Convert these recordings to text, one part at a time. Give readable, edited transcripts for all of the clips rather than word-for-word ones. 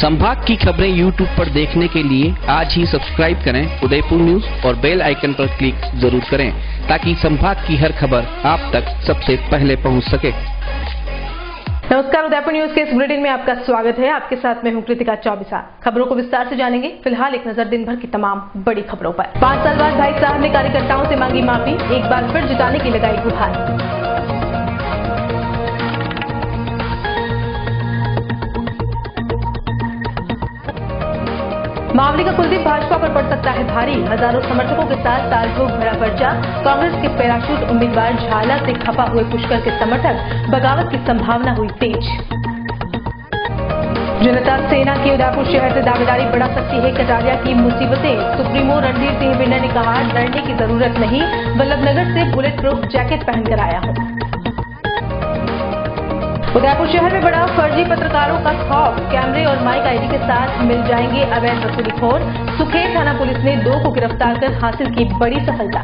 संभाग की खबरें यूट्यूब पर देखने के लिए आज ही सब्सक्राइब करें उदयपुर न्यूज और बेल आइकन पर क्लिक जरूर करें ताकि संभाग की हर खबर आप तक सबसे पहले पहुंच सके। नमस्कार, उदयपुर न्यूज के इस बुलेटिन में आपका स्वागत है। आपके साथ मैं हूं कृतिका चौबिसा। खबरों को विस्तार से जानेंगे। फिलहाल एक नजर दिन भर की तमाम बड़ी खबरों पर। 5 साल बाद भाई साहब ने कार्यकर्ताओं से मांगी माफी, एक बार फिर जिताने की लगाई गुहार। मावली का कुलदीप भाजपा पर पड़ सकता है भारी, हजारों समर्थकों के साथ तालठोक भरा पर्चा। कांग्रेस के पैराशूट उम्मीदवार झाला से खपा हुए पुष्कर के समर्थक, बगावत की संभावना हुई तेज। जनता सेना की उदयपुर शहर से दावेदारी बढ़ा सकती है कटारिया की मुसीबतें। सुप्रीमो रणधीर सिंह बिन्ना ने कहा, डरने की जरूरत नहीं, वल्लभनगर से बुलेट प्रूफ जैकेट पहनकर आया हूं। उदयपुर शहर में बड़ा फर्जी पत्रकारों का खौफ, कैमरे और माइक आईडी के साथ मिल जाएंगे अवैध वसूलीखोर। सुखेर थाना पुलिस ने 2 को गिरफ्तार कर हासिल की बड़ी सफलता।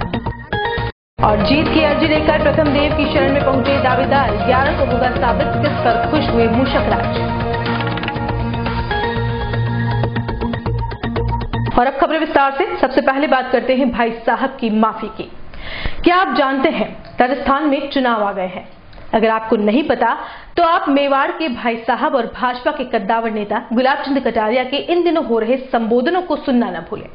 और जीत की अर्जी लेकर प्रथम देव की शरण में पहुंचे दावेदार, 11 को होगा साबित, किस पर खुश हुए मूषक राज। और अब खबरें विस्तार से। सबसे पहले बात करते हैं भाई साहब की माफी की। क्या आप जानते हैं राजस्थान में चुनाव आ गए हैं? अगर आपको नहीं पता तो आप मेवाड़ के भाई साहब और भाजपा के कद्दावर नेता गुलाब चंद कटारिया के इन दिनों हो रहे संबोधनों को सुनना न भूलें।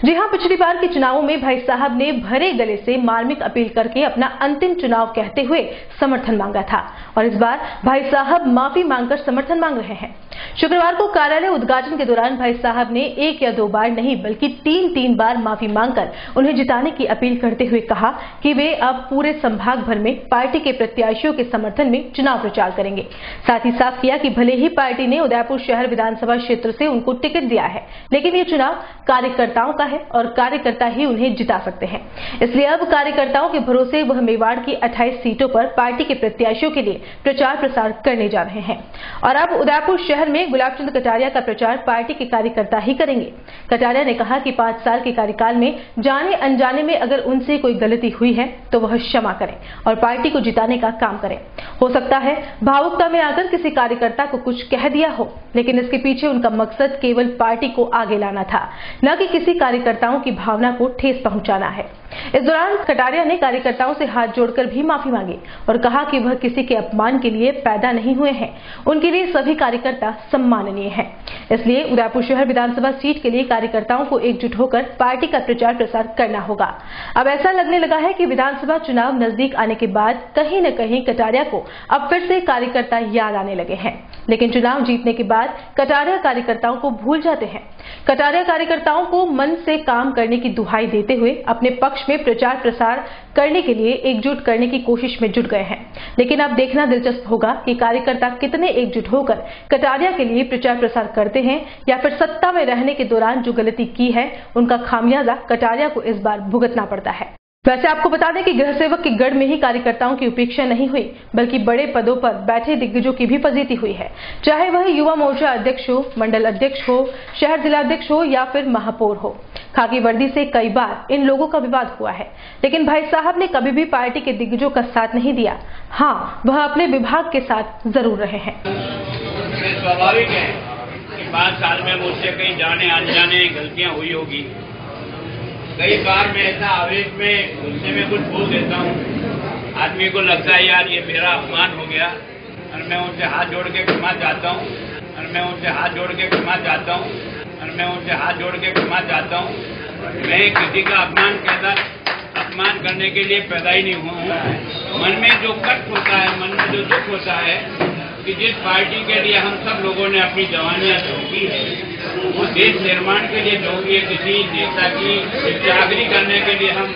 जी हां, पिछली बार के चुनावों में भाई साहब ने भरे गले से मार्मिक अपील करके अपना अंतिम चुनाव कहते हुए समर्थन मांगा था और इस बार भाई साहब माफी मांगकर समर्थन मांग रहे हैं। शुक्रवार को कार्यालय उद्घाटन के दौरान भाई साहब ने 1 या 2 बार नहीं बल्कि 3 बार माफी मांगकर उन्हें जिताने की अपील करते हुए कहा कि वे अब पूरे संभाग भर में पार्टी के प्रत्याशियों के समर्थन में चुनाव प्रचार करेंगे। साथ ही साफ किया कि भले ही पार्टी ने उदयपुर शहर विधानसभा क्षेत्र से उनको टिकट दिया है, लेकिन ये चुनाव कार्यकर्ताओं का है और कार्यकर्ता ही उन्हें जिता सकते हैं। इसलिए अब कार्यकर्ताओं के भरोसे वह मेवाड़ की 28 सीटों पर पार्टी के प्रत्याशियों के लिए प्रचार प्रसार करने जा रहे हैं। और अब उदयपुर शहर में गुलाब चंद कटारिया का प्रचार पार्टी के कार्यकर्ता ही करेंगे। कटारिया ने कहा कि 5 साल के कार्यकाल में जाने अनजाने में अगर उनसे कोई गलती हुई है तो वह क्षमा करें और पार्टी को जिताने का काम करें। हो सकता है भावुकता में आकर किसी कार्यकर्ता को कुछ कह दिया हो, लेकिन इसके पीछे उनका मकसद केवल पार्टी को आगे लाना था, न कि किसी कार्यकर्ताओं की भावना को ठेस पहुंचाना है। इस दौरान कटारिया ने कार्यकर्ताओं से हाथ जोड़कर भी माफी मांगी और कहा कि वह किसी के अपमान के लिए पैदा नहीं हुए हैं, उनके लिए सभी कार्यकर्ता सम्माननीय हैं। इसलिए उदयपुर शहर विधानसभा सीट के लिए कार्यकर्ताओं को एकजुट होकर पार्टी का प्रचार प्रसार करना होगा। अब ऐसा लगने लगा है कि विधानसभा चुनाव नजदीक आने के बाद कहीं न कहीं कटारिया को अब फिर से कार्यकर्ता याद आने लगे हैं, लेकिन चुनाव जीतने के बाद कटारिया कार्यकर्ताओं को भूल जाते हैं। कटारिया कार्यकर्ताओं को मन से काम करने की दुहाई देते हुए अपने पक्ष में प्रचार प्रसार करने के लिए एकजुट करने की कोशिश में जुट गए हैं, लेकिन अब देखना दिलचस्प होगा कि कार्यकर्ता कितने एकजुट होकर कटारिया के लिए प्रचार प्रसार करते हैं या फिर सत्ता में रहने के दौरान जो गलती की है उनका खामियाजा कटारिया को इस बार भुगतना पड़ता है। वैसे आपको बता दें कि गृह सेवक के गढ़ में ही कार्यकर्ताओं की उपेक्षा नहीं हुई, बल्कि बड़े पदों पर बैठे दिग्गजों की भी फजीती हुई है, चाहे वह युवा मोर्चा अध्यक्ष हो, मंडल अध्यक्ष हो, शहर जिलाध्यक्ष हो या फिर महापौर हो। खाकी वर्दी से कई बार इन लोगों का विवाद हुआ है, लेकिन भाई साहब ने कभी भी पार्टी के दिग्गजों का साथ नहीं दिया। हाँ, वह अपने विभाग के साथ जरूर रहे हैं। स्वाभाविक है कि 5 साल में मुझसे कहीं जाने अनजाने गलतियां हुई होगी। कई बार मैं ऐसा आवेश में गुस्से में कुछ बोल देता हूँ, आदमी को लगता है यार ये मेरा अपमान हो गया और मैं उनसे हाथ जोड़ के क्षमा चाहता हूँ और मैं उनसे हाथ जोड़ के क्षमा चाहता हूँ और मैं उनसे हाथ जोड़ के क्षमा चाहता हूँ। मैं किसी का अपमान करने के लिए पैदा ही नहीं हुआ हूँ। मन में जो कष्ट होता है, मन में जो दुख होता है कि जिस पार्टी के लिए हम सब लोगों ने अपनी जवानियां झोंकी है, वो देश निर्माण के लिए झोंकी है, किसी नेता की चाकरी करने के लिए हम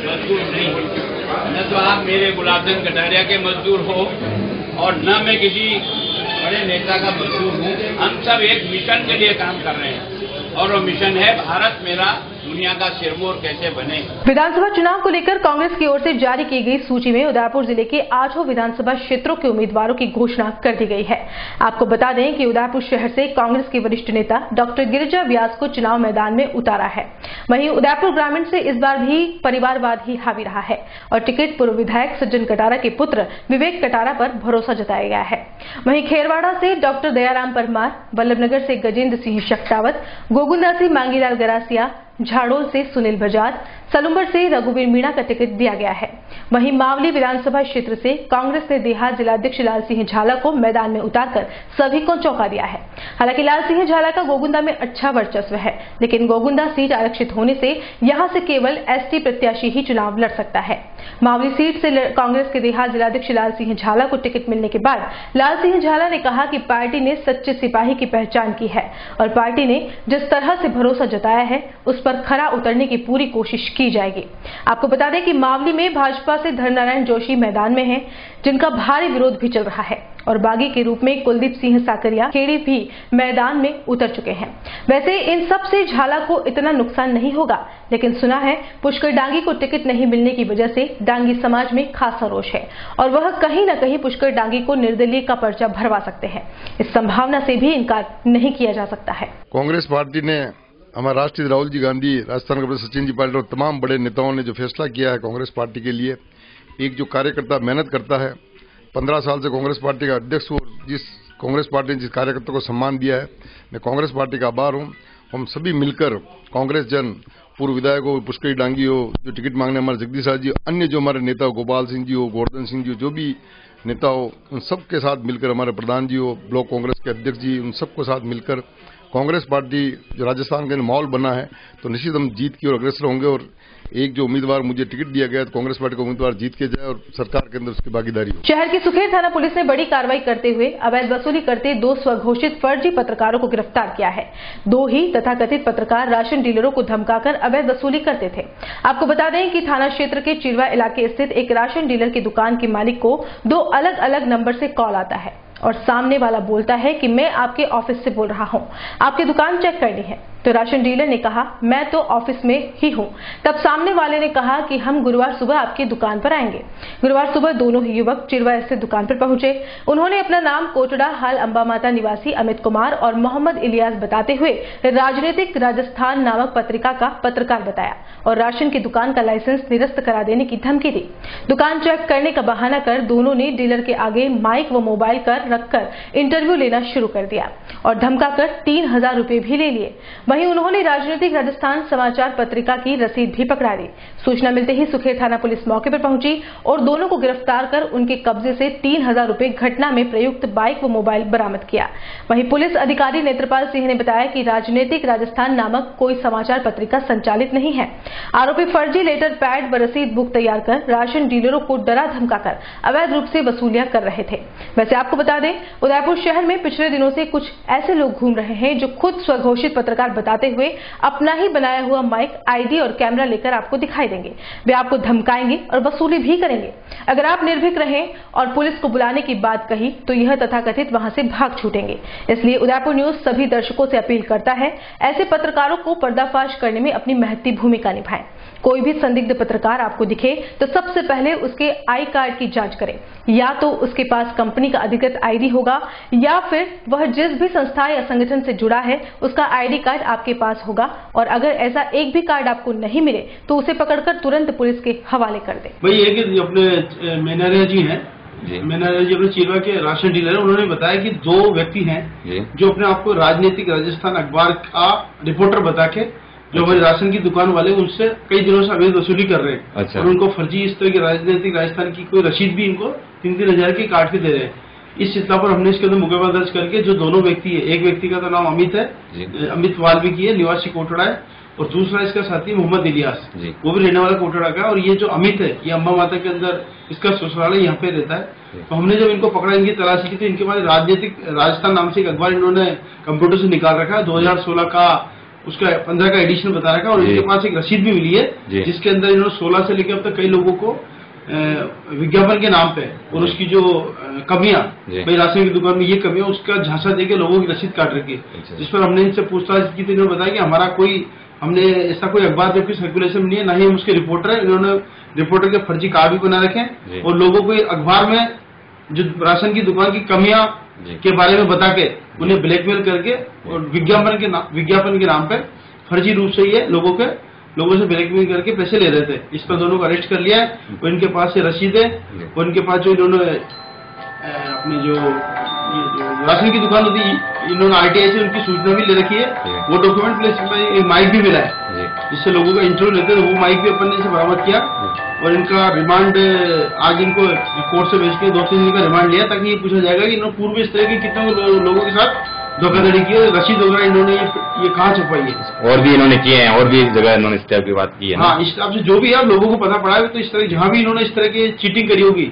मजदूर नहीं हो। न तो आप मेरे गुलाब चंद कटारिया के मजदूर हो और न मैं किसी बड़े नेता का मजदूर हूँ। हम सब एक मिशन के लिए काम कर रहे हैं और वो मिशन है भारत मेरा दुनिया का सिरमौर कैसे बने। विधानसभा चुनाव को लेकर कांग्रेस की ओर से जारी की गई सूची में उदयपुर जिले के 8 विधानसभा क्षेत्रों के उम्मीदवारों की घोषणा कर दी गई है। आपको बता दें कि उदयपुर शहर से कांग्रेस के वरिष्ठ नेता डॉक्टर गिरिजा व्यास को चुनाव मैदान में उतारा है। वहीं उदयपुर ग्रामीण से इस बार भी परिवारवाद ही हावी रहा है और टिकट पूर्व विधायक सज्जन कटारा के पुत्र विवेक कटारा पर भरोसा जताया गया है। वहीं खेरवाड़ा से डॉक्टर दयाराम परमार, वल्लभनगर से गजेंद्र सिंह शक्तावत, गोगुंदा से मांगीलाल गरासिया, झाड़ोल से सुनील बजाज, सलुम्बर से रघुवीर मीणा का टिकट दिया गया है। वहीं मावली विधानसभा क्षेत्र से कांग्रेस ने देहात जिलाध्यक्ष लाल सिंह झाला को मैदान में उतारकर सभी को चौंका दिया है। हालांकि लाल सिंह झाला का गोगुंदा में अच्छा वर्चस्व है, लेकिन गोगुंदा सीट आरक्षित होने से यहां से केवल एसटी प्रत्याशी ही चुनाव लड़ सकता है। मावली सीट से कांग्रेस के देहात जिलाध्यक्ष लाल सिंह झाला को टिकट मिलने के बाद लाल सिंह झाला ने कहा कि पार्टी ने सच्चे सिपाही की पहचान की है और पार्टी ने जिस तरह से भरोसा जताया है उस पर खरा उतरने की पूरी कोशिश की जाएगी। आपको बता दें कि मावली में भाजपा से धर्मनारायण जोशी मैदान में हैं, जिनका भारी विरोध भी चल रहा है और बागी के रूप में कुलदीप सिंह साकरिया खेड़ी भी मैदान में उतर चुके हैं। वैसे इन सब से झाला को इतना नुकसान नहीं होगा, लेकिन सुना है पुष्कर डांगी को टिकट नहीं मिलने की वजह से डांगी समाज में खासा रोष है और वह कहीं न कहीं पुष्कर डांगी को निर्दलीय का पर्चा भरवा सकते हैं। इस संभावना से भी इनकार नहीं किया जा सकता है। कांग्रेस पार्टी ने, हमारे राष्ट्रीय राहुल जी गांधी, राजस्थान के सचिन जी पायलट और तमाम बड़े नेताओं ने जो फैसला किया है कांग्रेस पार्टी के लिए, एक जो कार्यकर्ता मेहनत करता है, 15 साल से कांग्रेस पार्टी का अध्यक्ष हूँ, जिस कांग्रेस पार्टी ने जिस कार्यकर्ता को सम्मान दिया है, मैं कांग्रेस पार्टी का आभार हूँ। हम सभी मिलकर कांग्रेस जन, पूर्व विधायक हो, पुष्कर डांगी हो, जो टिकट मांगने हमारे जगदीश जी, अन्य जो हमारे नेता हो, गोपाल सिंह जी हो, गोवर्धन सिंह जी हो, जो भी नेता हो, उन सबके साथ मिलकर, हमारे प्रधान जी हो, ब्लॉक कांग्रेस के अध्यक्ष जी, उन सबको साथ मिलकर कांग्रेस पार्टी जो राजस्थान के माहौल बना है तो निश्चित हम जीत की ओर अग्रसर होंगे और एक जो उम्मीदवार मुझे टिकट दिया गया तो कांग्रेस पार्टी का उम्मीदवार जीत के जाए और सरकार के अंदर उसकी भागीदारी हो। शहर की सुखेर थाना पुलिस ने बड़ी कार्रवाई करते हुए अवैध वसूली करते 2 स्वघोषित फर्जी पत्रकारों को गिरफ्तार किया है। 2 ही तथाकथित पत्रकार राशन डीलरों को धमकाकर अवैध वसूली करते थे। आपको बता दें कि थाना क्षेत्र के चिरवा इलाके स्थित एक राशन डीलर की दुकान के मालिक को 2 अलग अलग नंबर से कॉल आता है और सामने वाला बोलता है कि मैं आपके ऑफिस से बोल रहा हूं, आपकी दुकान चेक करनी है। तो राशन डीलर ने कहा मैं तो ऑफिस में ही हूं। तब सामने वाले ने कहा कि हम गुरुवार सुबह आपकी दुकान पर आएंगे। गुरुवार सुबह दोनों ही युवक चिरवा स्थित दुकान पर पहुंचे। उन्होंने अपना नाम कोटड़ा हाल अंबा माता निवासी अमित कुमार और मोहम्मद इलियास बताते हुए राजनीतिक राजस्थान नामक पत्रिका का पत्रकार बताया और राशन की दुकान का लाइसेंस निरस्त करा देने की धमकी दी। दुकान चेक करने का बहाना कर दोनों ने डीलर के आगे माइक व मोबाइल रखकर इंटरव्यू लेना शुरू कर दिया और धमकाकर 3000 रुपए भी ले लिए। वहीं उन्होंने राजनीतिक राजस्थान समाचार पत्रिका की रसीद भी पकड़ा दी। सूचना मिलते ही सुखेर थाना पुलिस मौके पर पहुंची और दोनों को गिरफ्तार कर उनके कब्जे से 3000 रुपए घटना में प्रयुक्त बाइक व मोबाइल बरामद किया। वहीं पुलिस अधिकारी नेत्रपाल सिंह ने बताया कि राजनीतिक राजस्थान नामक कोई समाचार पत्रिका संचालित नहीं है। आरोपी फर्जी लेटर पैड व रसीद बुक तैयार कर राशन डीलरों को डरा धमकाकर अवैध रूप से वसूलियां कर रहे थे। वैसे आपको बता दें, उदयपुर शहर में पिछले दिनों से कुछ ऐसे लोग घूम रहे हैं जो खुद स्वघोषित पत्रकार बताते हुए अपना ही बनाया हुआ माइक, आईडी और कैमरा लेकर आपको दिखाई देंगे। वे आपको धमकाएंगे और वसूली भी करेंगे। अगर आप निर्भीक रहें और पुलिस को बुलाने की बात कही तो यह तथाकथित वहां से भाग छूटेंगे। इसलिए उदयपुर न्यूज सभी दर्शकों से अपील करता है, ऐसे पत्रकारों को पर्दाफाश करने में अपनी महती भूमिका निभाएं। कोई भी संदिग्ध पत्रकार आपको दिखे तो सबसे पहले उसके आई कार्ड की जांच करें। या तो उसके पास कंपनी का अधिकृत आईडी होगा या फिर वह जिस भी संस्था या संगठन से जुड़ा है उसका आईडी कार्ड आपके पास होगा और अगर ऐसा एक भी कार्ड आपको नहीं मिले तो उसे पकड़कर तुरंत पुलिस के हवाले कर दें। भाई ये कि अपने मैनारिया जी हैं, मैनारिया जी अपने चिरवा के राशन डीलर है, उन्होंने बताया कि 2 व्यक्ति हैं जो अपने आप को राजनीतिक राजस्थान अखबार का रिपोर्टर बता के जो हमारे राशन की दुकान वाले उनसे कई दिनों से अवैध वसूली कर रहे हैं। अच्छा। और उनको फर्जी इस तरह की राजनीतिक राजस्थान की कोई रसीद भी इनको 3-3 हजार की काट के दे रहे हैं। इस सिलसिला पर हमने इसके अंदर मुकदमा दर्ज करके जो 2 व्यक्ति है, एक व्यक्ति का तो नाम अमित है, अमित वाल्मीकि है, निवासी कोटड़ा है, और दूसरा इसका साथी मोहम्मद इलियास, वो भी रहने वाला कोटड़ा का। और ये जो अमित है ये अंबा माता के अंदर इसका ससुराल यहाँ पे रहता है। तो हमने जब इनको पकड़ा, इनकी तलाशी की तो इनके पास राजनीतिक राजस्थान नाम से एक अखबार इन्होंने कंप्यूटर से निकाल रखा है, 2016 का उसका 15 का एडिशन बता रखा है। और इनके पास एक रसीद भी मिली है जिसके अंदर इन्होंने 16 से लेकर अब तक कई लोगों को विज्ञापन के नाम पे और उसकी जो कमियां, भाई राशन की दुकान में ये कमियां, उसका झांसा देके लोगों की रसीद काट रखी है। जिस पर हमने इनसे पूछताछ की तो इन्होंने बताया कि हमारा कोई हमने ऐसा कोई अखबार में कोई सर्कुलेशन नहीं है, ना ही हम उसके रिपोर्टर है। इन्होंने रिपोर्टर के फर्जी कार्ड भी बना रखे हैं और लोगों को अखबार में जो राशन की दुकान की कमियां के बारे में बता के उन्हें ब्लैकमेल करके और विज्ञापन के नाम पे फर्जी रूप से ये लोगों से ब्लैकमेल करके पैसे ले रहे थे। इस पर दोनों को अरेस्ट कर लिया है और इनके पास से रसीदें और इनके पास जो इन्होंने अपने जो राशन की दुकान होती इन्होंने आरटीआई से उनकी सूचना भी ले रखी है, वो डॉक्यूमेंट प्लस एक माइक भी मिला है जिससे लोगों का इंटरव्यू लेते हैं। वो माइक भी अपन ने से बरामद किया और इनका रिमांड आज इनको कोर्ट से भेज के 2-3 दिन का रिमांड लिया, ताकि ये पूछा जाएगा कि इन्होंने पूर्व इस तरह के कितने लोगों के साथ धोखाधड़ी की है, रसीद वगैरह इन्होंने ये कहाँ छुपाई है। और भी इन्होंने किए हैं, और भी जगह इन्होंने इस टाइप की बात की है। हाँ, इस हिसाब से जो भी है लोगों को पता पड़ा है, तो इस तरह जहां भी इन्होंने इस तरह की चीटिंग करी होगी,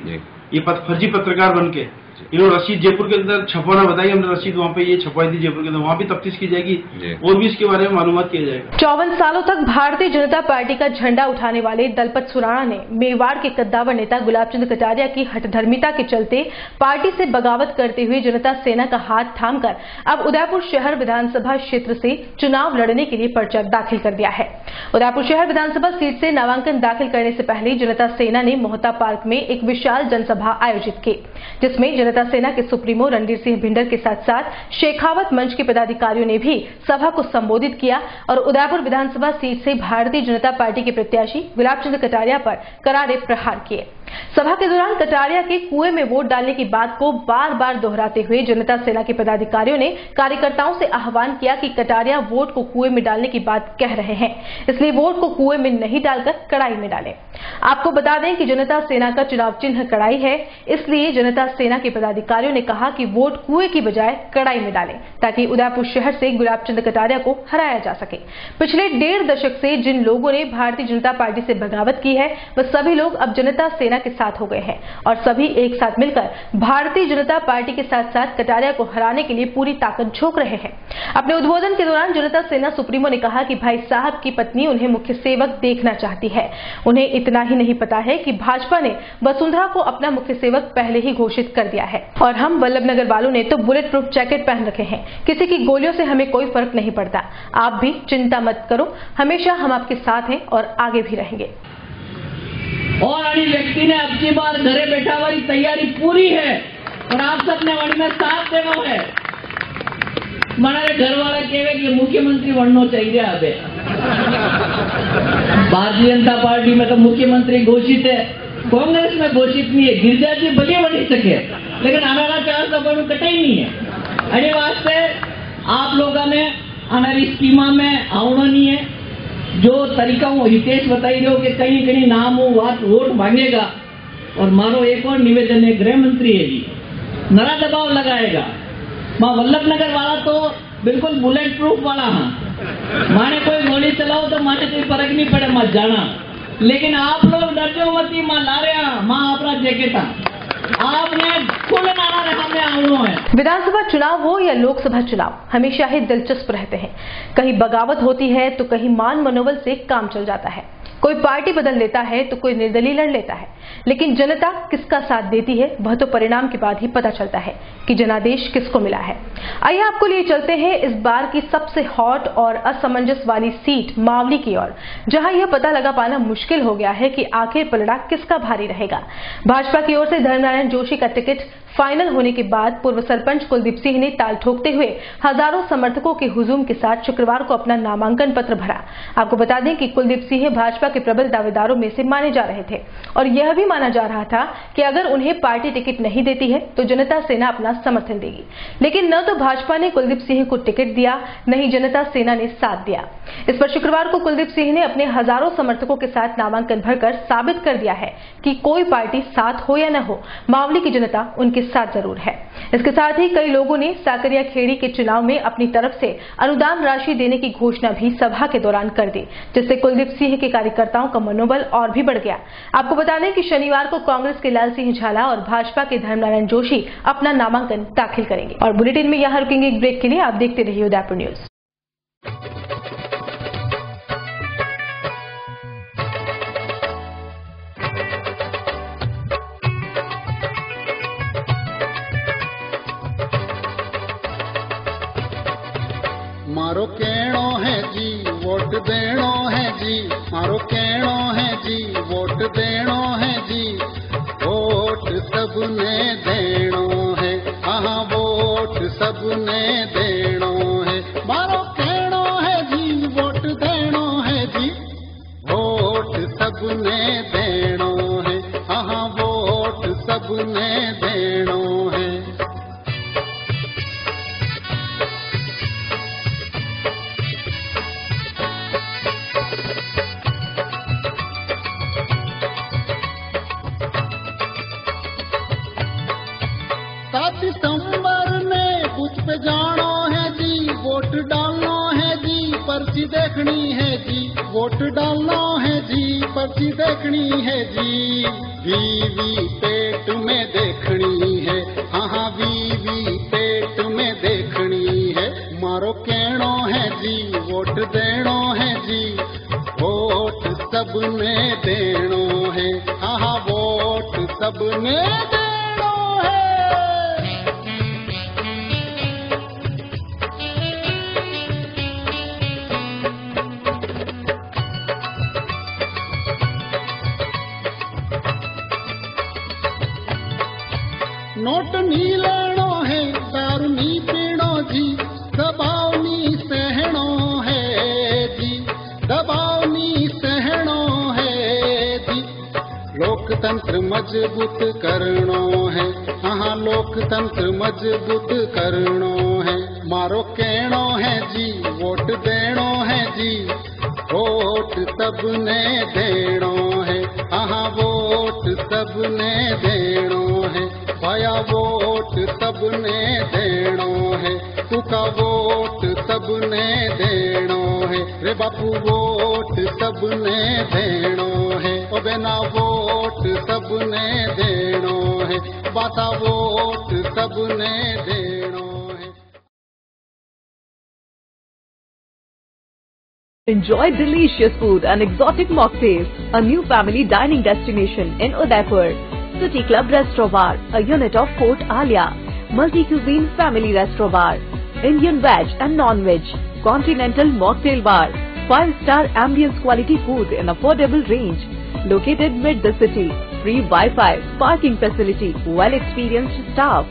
ये फर्जी पत्रकार बन के इन्होंने रसीद जयपुर के अंदर छपवाना बताई, हमने रसीद वहाँ पे ये छपवाई थी जयपुर के अंदर, वहाँ भी तफ्तीश की जाएगी और भी इसके बारे में मालूमात किया जाएगा। 54 सालों तक भारतीय जनता पार्टी का झंडा उठाने वाले दलपत सुराणा ने मेवाड़ के कद्दावर नेता गुलाब चंद कटारिया की हठधर्मिता के चलते पार्टी से बगावत करते हुए जनता सेना का हाथ थामकर अब उदयपुर शहर विधानसभा क्षेत्र से चुनाव लड़ने के लिए पर्चा दाखिल कर दिया है। उदयपुर शहर विधानसभा सीट से नामांकन दाखिल करने से पहले जनता सेना ने मोहता पार्क में एक विशाल जनसभा आयोजित की, जिसमें जनता सेना के सुप्रीमो रणधीर सिंह भिंडर के साथ साथ शेखावत मंच के पदाधिकारियों ने भी सभा को संबोधित किया और उदयपुर विधानसभा सीट से भारतीय जनता पार्टी के प्रत्याशी गुलाब चंद कटारिया पर करारे प्रहार किए। सभा के दौरान कटारिया के कुएं में वोट डालने की बात को बार बार दोहराते हुए जनता सेना के पदाधिकारियों ने कार्यकर्ताओं से आह्वान किया कि कटारिया वोट को कुएं में डालने की बात कह रहे हैं, इसलिए वोट को कुएं में नहीं डालकर कड़ाई में डालें। आपको बता दें कि जनता सेना का चुनाव चिन्ह कड़ाई है, इसलिए जनता सेना के पदाधिकारियों ने कहा कि वोट कुएं की बजाय कड़ाई में डालें, ताकि उदयपुर शहर से गुलाब चंद कटारिया को हराया जा सके। पिछले 1.5 दशक से जिन लोगों ने भारतीय जनता पार्टी से बगावत की है, वह सभी लोग अब जनता सेना के साथ हो गए हैं और सभी एक साथ मिलकर भारतीय जनता पार्टी के साथ साथ कटारिया को हराने के लिए पूरी ताकत झोंक रहे हैं। अपने उद्बोधन के दौरान जनता सेना सुप्रीमो ने कहा कि भाई साहब की पत्नी उन्हें मुख्य सेवक देखना चाहती है। उन्हें इतना ही नहीं पता है कि भाजपा ने वसुंधरा को अपना मुख्य सेवक पहले ही घोषित कर दिया है और हम वल्लभनगर वालों ने तो बुलेट प्रूफ जैकेट पहन रखे हैं। किसी की गोलियों से हमें कोई फर्क नहीं पड़ता। आप भी चिंता मत करो, हमेशा हम आपके साथ हैं और आगे भी रहेंगे। और अभी व्यक्ति ने अब की बार घरे बैठा वाली तैयारी पूरी है और आप सबने वही में साथ देना है। हमारे घर वाला कहे कि मुख्यमंत्री बनना चाहिए। अबे भारतीय जनता पार्टी में तो मुख्यमंत्री घोषित है, कांग्रेस में घोषित नहीं है। गिरजा जी भले बनी सके लेकिन हमारा 4 सौ कटे ही नहीं है। अरे वास्ते आप लोगों ने हमारी स्कीमा में आवना नहीं है। जो तरीका हूँ हितेश बताई रहे हो कि कहीं कहीं नाम हो वोट मांगेगा। और मारो एक और निवेदन है, गृह मंत्री है जी, नरा दबाव लगाएगा। मां वल्लभनगर वाला तो बिल्कुल बुलेट प्रूफ वाला हाँ, माने कोई गोली चलाओ तो माने कोई फर्क नहीं पड़े मत जाना। लेकिन आप लोग डरजो मती मां ला रहा मां अपना जैकेटा आपने खुद नारा रखा में आवनो है। विधानसभा चुनाव हो या लोकसभा चुनाव हमेशा ही दिलचस्प रहते हैं। कहीं बगावत होती है तो कहीं मान मनोबल से काम चल जाता है। कोई पार्टी बदल लेता है तो कोई निर्दलीय लड़ लेता है, लेकिन जनता किसका साथ देती है वह तो परिणाम के बाद ही पता चलता है कि जनादेश किसको मिला है। आइए आपको लिए चलते हैं इस बार की सबसे हॉट और असमंजस वाली सीट मावली की ओर, जहां यह पता लगा पाना मुश्किल हो गया है कि आखिर पलड़ा किसका भारी रहेगा। भाजपा की ओर से धर्मनारायण जोशी का टिकट फाइनल होने के बाद पूर्व सरपंच कुलदीप सिंह ने ताल ठोकते हुए हजारों समर्थकों के हुजूम के साथ शुक्रवार को अपना नामांकन पत्र भरा। आपको बता दें कि कुलदीप सिंह भाजपा के प्रबल दावेदारों में से माने जा रहे थे और यह भी माना जा रहा था कि अगर उन्हें पार्टी टिकट नहीं देती है तो जनता सेना अपना समर्थन देगी। लेकिन न तो भाजपा ने कुलदीप सिंह को टिकट दिया, न ही जनता सेना ने साथ दिया। इस पर शुक्रवार को कुलदीप सिंह ने अपने हजारों समर्थकों के साथ नामांकन भरकर साबित कर दिया है कि कोई पार्टी साथ हो या न हो, मावली की जनता उनके साथ जरूर है। इसके साथ ही कई लोगों ने साकरिया खेड़ी के चुनाव में अपनी तरफ से अनुदान राशि देने की घोषणा भी सभा के दौरान कर दी, जिससे कुलदीप सिंह के कार्यकर्ताओं का मनोबल और भी बढ़ गया। आपको बता दें कि शनिवार को कांग्रेस के लाल सिंह झाला और भाजपा के धर्मनारायण जोशी अपना नामांकन दाखिल करेंगे। और बुलेटिन में यहां रुकेंगे एक ब्रेक के लिए। आप देखते रहिए उदयपुर न्यूज। मारो कहणो है जी वोट वोट देनो है जी, मारो कहनो है जी, वोट देनो है जी, वोट सबने देनो है, हाँ वोट सबने देनो है, मारो कहनो है जी, वोट देनो है जी, वोट सबने देनो है, हाँ वोट सबने देनो है। सितंबर में बूथ पे जानो है जी, वोट डालना है जी, पर्ची देखनी है जी, वोट डालना है जी, पर्ची देखनी है जी, वीवी पेट में देखनी है, हाँ वीवी पेट में देखनी है, मारो कहनो है जी, वोट देनो है जी, वोट सबने देनो है, हाँ वोट सबने देनो है। नोट नी लेनो है, दारू नी पीनो जी, दबाव नी सहनो है जी, दबाव नी सहनो है जी, लोकतंत्र मजबूत करनो है, हाँ लोकतंत्र मजबूत करनो है, मारो कहनो है जी, वोट देनो है जी, वोट सबने देनो है, हाँ वोट सबने देनो है, भाया वोट सबने देनो है, तुका वोट सबने देनो है, रे बापू वोट सबने देनो है, ओ बेना वोट सबने देनो है, बाता वोट सबने देनो है। Enjoy delicious food and exotic mocktails. A new family dining destination in Udaipur. City Club Restaurant Bar, a unit of Fort Alia. Multi-cuisine family restaurant bar. Indian veg and non-veg. Continental mocktail bar. 5-star ambience quality food in affordable range. Located mid the city. Free Wi-Fi, parking facility, well-experienced staff.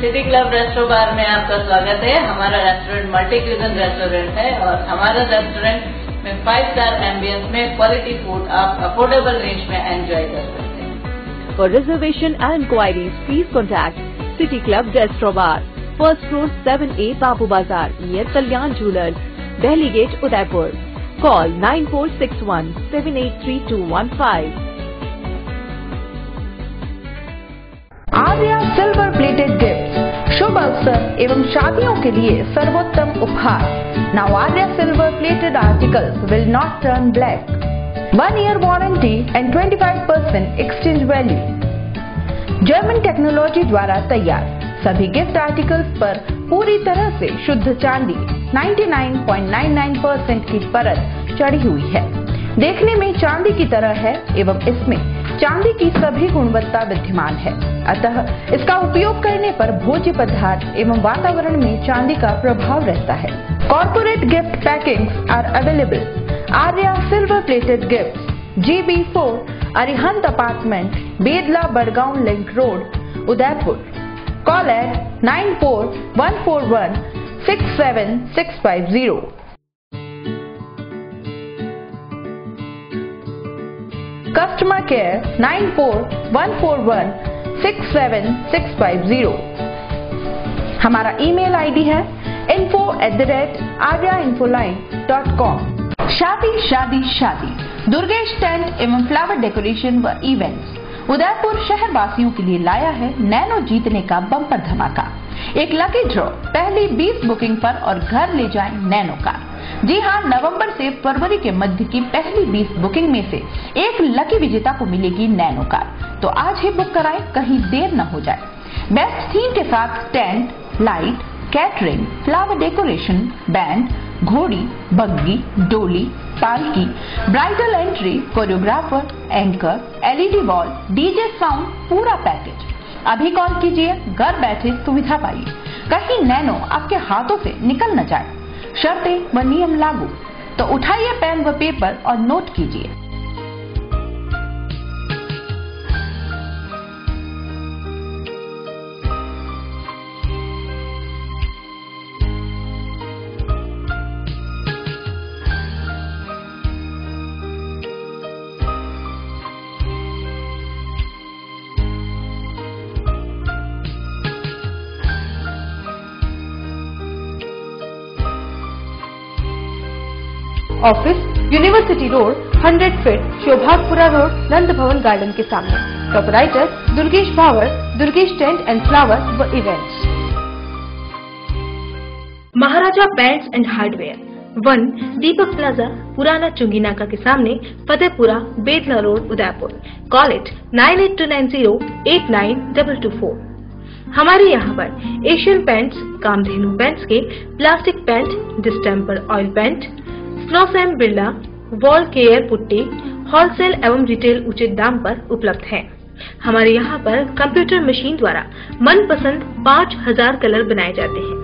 City club restaurant bar में आपका स्वागत है। हमारा restaurant multi cuisine restaurant है और हमारा restaurant में five-star ambience में क्वालिटी फूड आप अफोर्डेबल रेंज में एंजॉय कर सकते हैं। For reservation and inquiries, please contact City Club Restaurant Bar, first floor 7A Babu Bazar, near Kalyan Jewelers, Delhi Gate, Udaipur. Call 9461 783215. Arya silver plated gift शुभ अवसर एवं शादियों के लिए सर्वोत्तम उपहार। Now Arya silver plated articles will not turn black. 1 year warranty and 25% exchange value. German technology द्वारा तैयार सभी गिफ्ट आर्टिकल्स पर पूरी तरह से शुद्ध चांदी 99.99% की परत चढ़ी हुई है। देखने में चांदी की तरह है एवं इसमें चांदी की सभी गुणवत्ता विद्यमान है, अतः इसका उपयोग करने पर भोज्य पदार्थ एवं वातावरण में चांदी का प्रभाव रहता है। Corporate gift packings are available. Arya silver plated gift GB4 Arihant apartment, Bedla Badgaon link road, Udaipur. Call at 94 141 67650। Customer care 94 141 67650। हमारा ईमेल आईडी है info@aryainfoline.com। शादी शादी शादी दुर्गेश टेंट एवं फ्लावर डेकोरेशन व इवेंट्स उदयपुर शहर वासियों के लिए लाया है नैनो जीतने का बम्पर धमाका। एक लकी ड्रॉ, पहली 20 बुकिंग पर और घर ले जाएं नैनो कार। जी हां, नवंबर से फरवरी के मध्य की पहली 20 बुकिंग में से एक लकी विजेता को मिलेगी नैनो कार। तो आज ही बुक कराएं, कहीं देर न हो जाए। बेस्ट थीम के साथ tent, light, catering, flower decoration, band, घोड़ी, बग्गी, डोली, पालकी, bridal entry, choreographer, anchor, LED wall, DJ sound, पूरा पैकेज। अभी कॉल कीजिए, घर बैठे सुविधा पाइए। कहीं नैनो आपके हाथों से निकल न जाए। शर्तें व नियम लागू। तो उठाइए पेन व पेपर और नोट कीजिए। Office university road 100 feet Sobhagpura road Nand Bhawan garden के सामने। Proprietor Durgesh Bhawar, Durgesh tent and flower व events. Maharaja paints and hardware 1 Deepak plaza पुराना चुंगी नाका के सामने, Fatehpura Betla road Udaipur. Call it 9829089224। हमारे यहाँ पर एशियन पेंट्स, कामधेनु पेंट्स के plastic paint, distemper oil paint, Snowcem Birla, wall care putty, wholesale एवं रिटेल उचित दाम पर उपलब्ध है। हमारे यहाँ पर कंप्यूटर मशीन द्वारा मनपसंद 5000 कलर बनाए जाते हैं।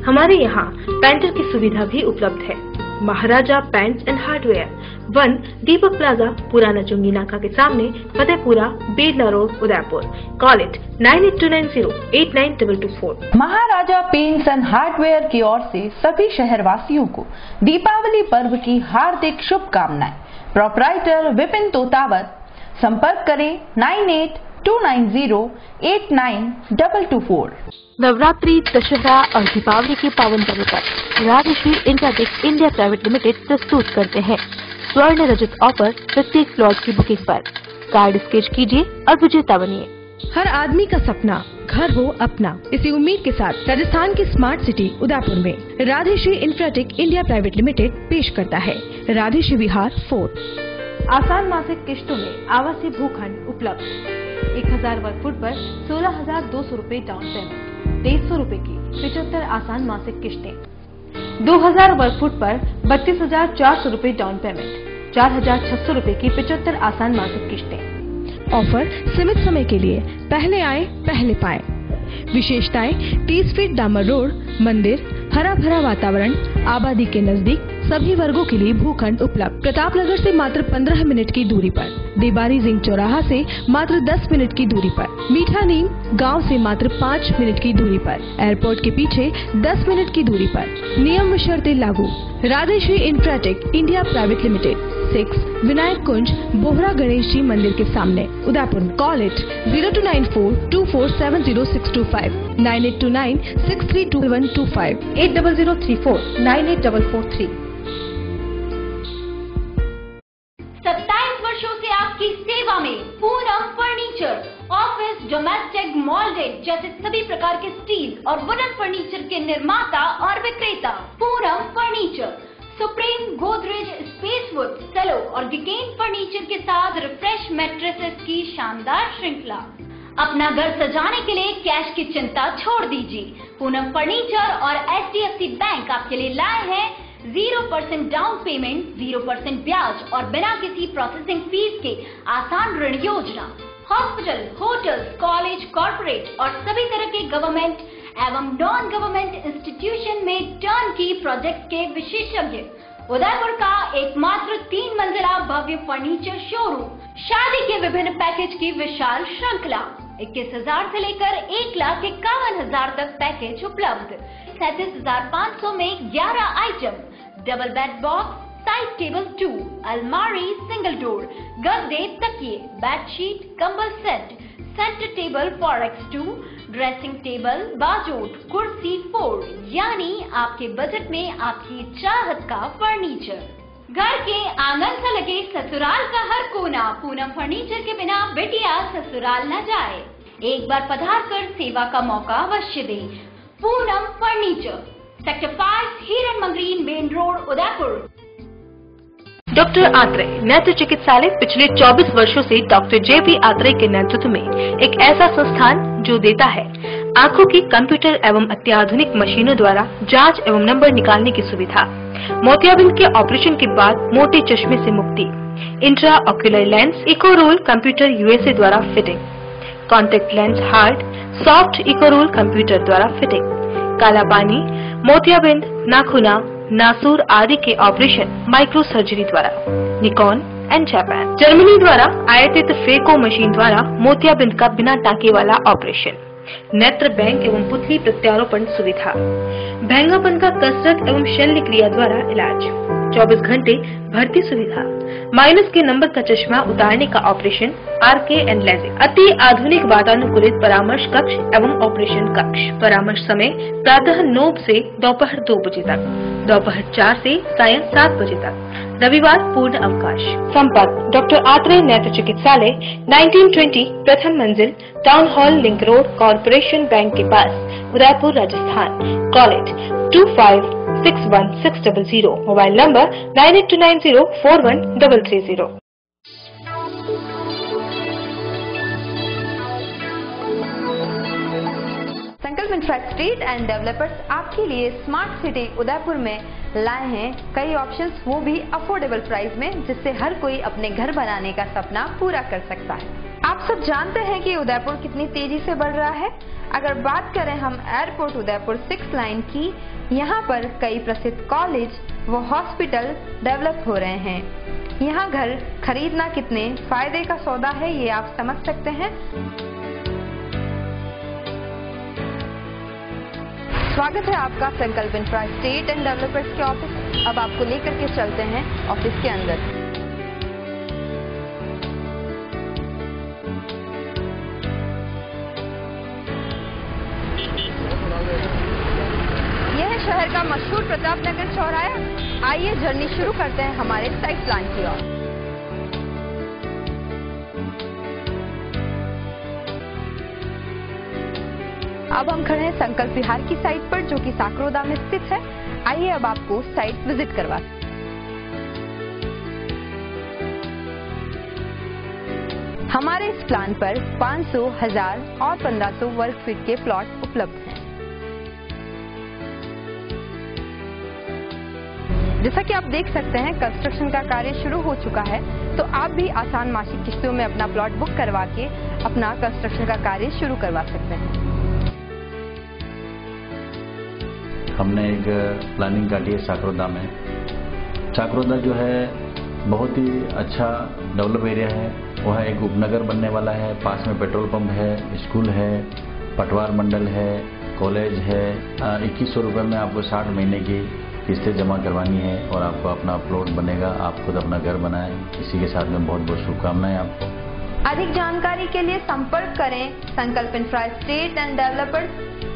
हमारे यहाँ पेंटर की सुविधा भी उपलब्ध है। Maharaja paints and hardware 1 Deepak plaza पुराना चुंगी नाका के सामने, Fatehpura Betla road Udaipur. Call it 9829089224। Maharaja paints and hardware की ओर से सभी शहरवासियों को दीपावली पर्व की हार्दिक शुभकामनाएं। प्रोपराइटर विपिन तोतावत। संपर्क करें 9829089224। नवरात्रि, दशहरा और दीपावली के पावन पर्व पर Rajshri infratech India private limited प्रस्तुत करते हैं स्वर्ण रजत ऑफर प्रत्येक प्लॉट की बुकिंग पर। कार्ड स्केच कीजिए और विजेता बनिए। हर आदमी का सपना घर हो अपना, इसी उम्मीद के साथ राजस्थान की स्मार्ट सिटी उदयपुर में राधेश्री इंफ्राटेक इंडिया प्राइवेट लिमिटेड पेश करता है राधेश्री विहार 4। आसान मासिक किश्तों में आवासीय भूखंड उपलब्ध। 1000 वर्ग फुट पर 16,200 रूपए डाउन पेमेंट, 2300 रूपए की 75 आसान मासिक किश्तें। 2000 वर्ग फुट पर 32,400 रूपए डाउन पेमेंट, 4,600 रूपए की 75 आसान मासिक किश्तें। ऑफर सीमित समय के लिए, पहले आए पहले पाए। विशेषताएं 30 फीट डामर रोड, मंदिर, हरा भरा वातावरण, आबादी के नजदीक, सभी वर्गों के लिए भूखंड उपलब्ध। प्रतापनगर से मात्र 15 मिनट की दूरी पर, देबारी जिंग चौराहा से मात्र 10 मिनट की दूरी पर, मीठा नीम गांव से मात्र 5 मिनट की दूरी पर, एयरपोर्ट के पीछे 10 मिनट की दूरी पर। नियम व शर्तें लागू। Radheshree infratech India private limited 6 Vinayak Kunj, Bohra Ganesh ji मंदिर के सामने, उदयपुर। Call it 0294247065, 9829632125, 8034984443। 27 वर्षों से आपकी सेवा में पूनम फर्नीचर, ऑफिस, डोमेस्टिक, मॉल्डेड जैसे सभी प्रकार के स्टील और वुडन फर्नीचर के निर्माता और विक्रेता। Poonam furniture Supreme, Godrej, Spacewood, Cello और डिकेन फर्नीचर के साथ रिफ्रेश मैट्रेसेस की शानदार श्रृंखला। अपना घर सजाने के लिए कैश की चिंता छोड़ दीजिए। पूनम फर्नीचर और HDFC बैंक आपके लिए लाए हैं 0% डाउन पेमेंट, 0% ब्याज और बिना किसी प्रोसेसिंग फीस के आसान ऋण योजना। हॉस्पिटल, होटल्स, कॉलेज, कॉर्पोरेट और सभी तरह के गवर्नमेंट एवं नॉन गवर्नमेंट इंस्टीट्यूशन में टर्न की प्रोजेक्ट के विशेषज्ञ। उदयपुर का एकमात्र 3 मंजिला भव्य फर्नीचर शोरूम। शादी के विभिन्न पैकेज की विशाल श्रृंखला। 21,000 से लेकर 1,51,000 तक पैकेज उपलब्ध। 37,500 में 11 item, double bed box, side table 2, अलमारी, सिंगल डोर, गद्दे, तकिए, बेडशीट, कंबल set, centre table 4x2, dressing table, बाजोट, कुर्सी 4, यानी आपके बजट में आपकी चाहत का फर्नीचर। घर के आंगन से लगे ससुराल का हर कोना। पूनम फर्नीचर के बिना बेटिया ससुराल न जाए। एक बार पधार कर सेवा का मौका अवश्य दें। पूनम फर्नीचर, सेक्टर 5, हिरन मंगरीन, main road, Udaipur. Doctor Atreya नेत्र चिकित्सालय पिछले 24 वर्षों से डॉक्टर JP आत्रेय के नेतृत्व में एक ऐसा संस्थान जो देता है आंखों की कंप्यूटर एवं अत्याधुनिक मशीनों द्वारा जांच एवं नंबर निकालने की सुविधा। मोतियाबिंद के ऑपरेशन के बाद मोटे चश्मे से मुक्ति। इंट्रा ऑक्यूलर लेंस, इकोरोल कंप्यूटर USA द्वारा fitting. Contact lens hard, soft इकोरोल कंप्यूटर द्वारा फिटिंग। काला पानी, मोतियाबिंद, नाखूना, नासूर आदि के ऑपरेशन माइक्रो सर्जरी द्वारा। Nikon and Japan. जर्मनी द्वारा आयातित फेको मशीन द्वारा मोतियाबिंद का बिना टाँके वाला ऑपरेशन। नेत्र बैंक एवं पुतली प्रत्यारोपण सुविधा। भैंगापन का कसरत एवं शल्य क्रिया द्वारा इलाज। 24 घंटे भर्ती सुविधा। माइनस के नंबर का चश्मा उतारने का ऑपरेशन RK एंड लेजिक। अति आधुनिक वातानुकूलित परामर्श कक्ष एवं ऑपरेशन कक्ष। परामर्श समय प्रातः 9 से दोपहर 2 बजे तक, दोपहर 4 से सायं 7 बजे तक, रविवार पूर्ण अवकाश। संपर्क डॉक्टर आत्रेय नेत्र चिकित्सालय, 1920 प्रथम मंजिल, town hall, link road, corporation bank के पास, Udaipur, Rajasthan. Call it 25616000। Mobile number 9829041330। Sankalp infra estate and developers आपके लिए स्मार्ट सिटी उदयपुर में लाए हैं कई ऑप्शंस, वो भी अफोर्डेबल प्राइस में, जिससे हर कोई अपने घर बनाने का सपना पूरा कर सकता है। आप सब जानते हैं कि उदयपुर कितनी तेजी से बढ़ रहा है। अगर बात करें हम एयरपोर्ट उदयपुर 6 लाइन की, यहाँ पर कई प्रसिद्ध कॉलेज व हॉस्पिटल डेवलप हो रहे हैं। यहाँ घर खरीदना कितने फायदे का सौदा है, ये आप समझ सकते हैं। स्वागत है आपका संकल्प इंफ्रा स्टेट एंड डेवलपर्स के ऑफिस। अब आपको लेकर के चलते हैं ऑफिस के अंदर। यह है शहर का मशहूर प्रताप नगर चौराहा। आइए जर्नी शुरू करते हैं हमारे साइट प्लान की ओर। अब हम खड़े हैं संकल्प विहार की साइट पर, जो कि साकरोदा में स्थित है। आइए अब आपको साइट विजिट करवा। हमारे इस प्लान पर 500, 1000 और 1500 वर्ग फीट के प्लॉट उपलब्ध हैं। जैसा कि आप देख सकते हैं कंस्ट्रक्शन का कार्य शुरू हो चुका है, तो आप भी आसान मासिक किस्तों में अपना प्लॉट बुक करवा के अपना कंस्ट्रक्शन का कार्य शुरू करवा सकते हैं। हमने एक प्लानिंग काटी है साकरोदा में। साकरोदा जो है बहुत ही अच्छा डेवलप एरिया है। वह एक उपनगर बनने वाला है। पास में पेट्रोल पंप है, स्कूल है, पटवार मंडल है, कॉलेज है। 2100 रुपये में आपको 60 महीने की किस्तें जमा करवानी है और आपको अपना प्लॉट बनेगा। आप खुद अपना घर बनाएं। इसी के साथ में बहुत बहुत शुभकामनाएं आपको। अधिक जानकारी के लिए संपर्क करें Sankalp infra estate and developers,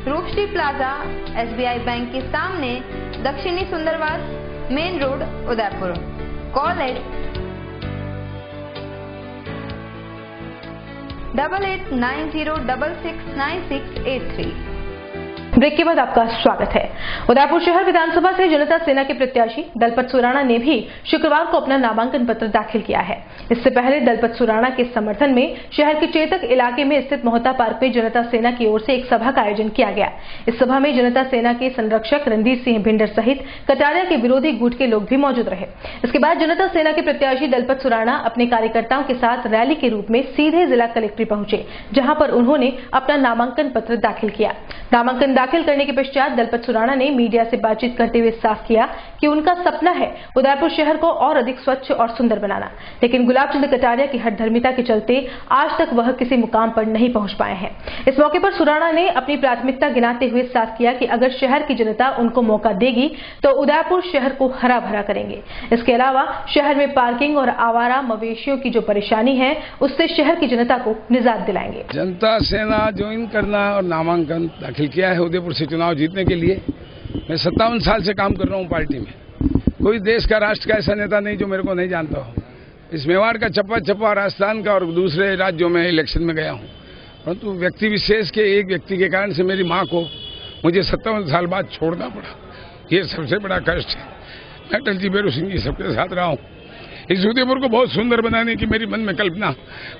Rupshri plaza, SBI bank के सामने, दक्षिणी Sundarwas, main road, Udaipur. Call at 8890669683। Break के बाद आपका स्वागत है। उदयपुर शहर विधानसभा से जनता सेना के प्रत्याशी दलपत सुराणा ने भी शुक्रवार को अपना नामांकन पत्र दाखिल किया है। इससे पहले दलपत सुराणा के समर्थन में शहर के चेतक इलाके में स्थित मोहता पार्क में जनता सेना की ओर से एक सभा का आयोजन किया गया। इस सभा में जनता सेना के संरक्षक रणधीर सिंह भिंडर सहित कटारिया के विरोधी गुट के लोग भी मौजूद रहे। इसके बाद जनता सेना के प्रत्याशी दलपत सुराणा अपने कार्यकर्ताओं के साथ रैली के रूप में सीधे जिला कलेक्ट्रेट पहुंचे, जहां पर उन्होंने अपना नामांकन पत्र दाखिल किया। नामांकन दाखिल करने के पश्चात दलपत सुराणा ने मीडिया से बातचीत करते हुए साफ किया कि उनका सपना है उदयपुर शहर को और अधिक स्वच्छ और सुंदर बनाना, लेकिन गुलाब चंद कटारिया की हठधर्मिता के चलते आज तक वह किसी मुकाम पर नहीं पहुंच पाए हैं। इस मौके पर सुराणा ने अपनी प्राथमिकता गिनाते हुए साफ किया कि अगर शहर की जनता उनको मौका देगी तो उदयपुर शहर को हरा भरा करेंगे। इसके अलावा शहर में पार्किंग और आवारा मवेशियों की जो परेशानी है, उससे शहर की जनता को निजात दिलाएंगे। जनता सेना ज्वाइन करना और नामांकन दाखिल किया है उदयपुर से चुनाव जीतने के लिए। मैं 57 साल से काम कर रहा हूं पार्टी में। कोई देश का, राष्ट्र का ऐसा नेता नहीं जो मेरे को नहीं जानता हो। इस मेवाड़ का चप्पा चप्पा, राजस्थान का और दूसरे राज्यों में इलेक्शन में गया हूं, परंतु व्यक्ति विशेष के एक व्यक्ति के कारण से मेरी मां को मुझे 57 साल बाद छोड़ना पड़ा। ये सबसे बड़ा कष्ट है। मैं अटल जी, बेरू सिंह जी सबके साथ रहा हूं। इस उदयपुर को बहुत सुंदर बनाने की मेरी मन में कल्पना,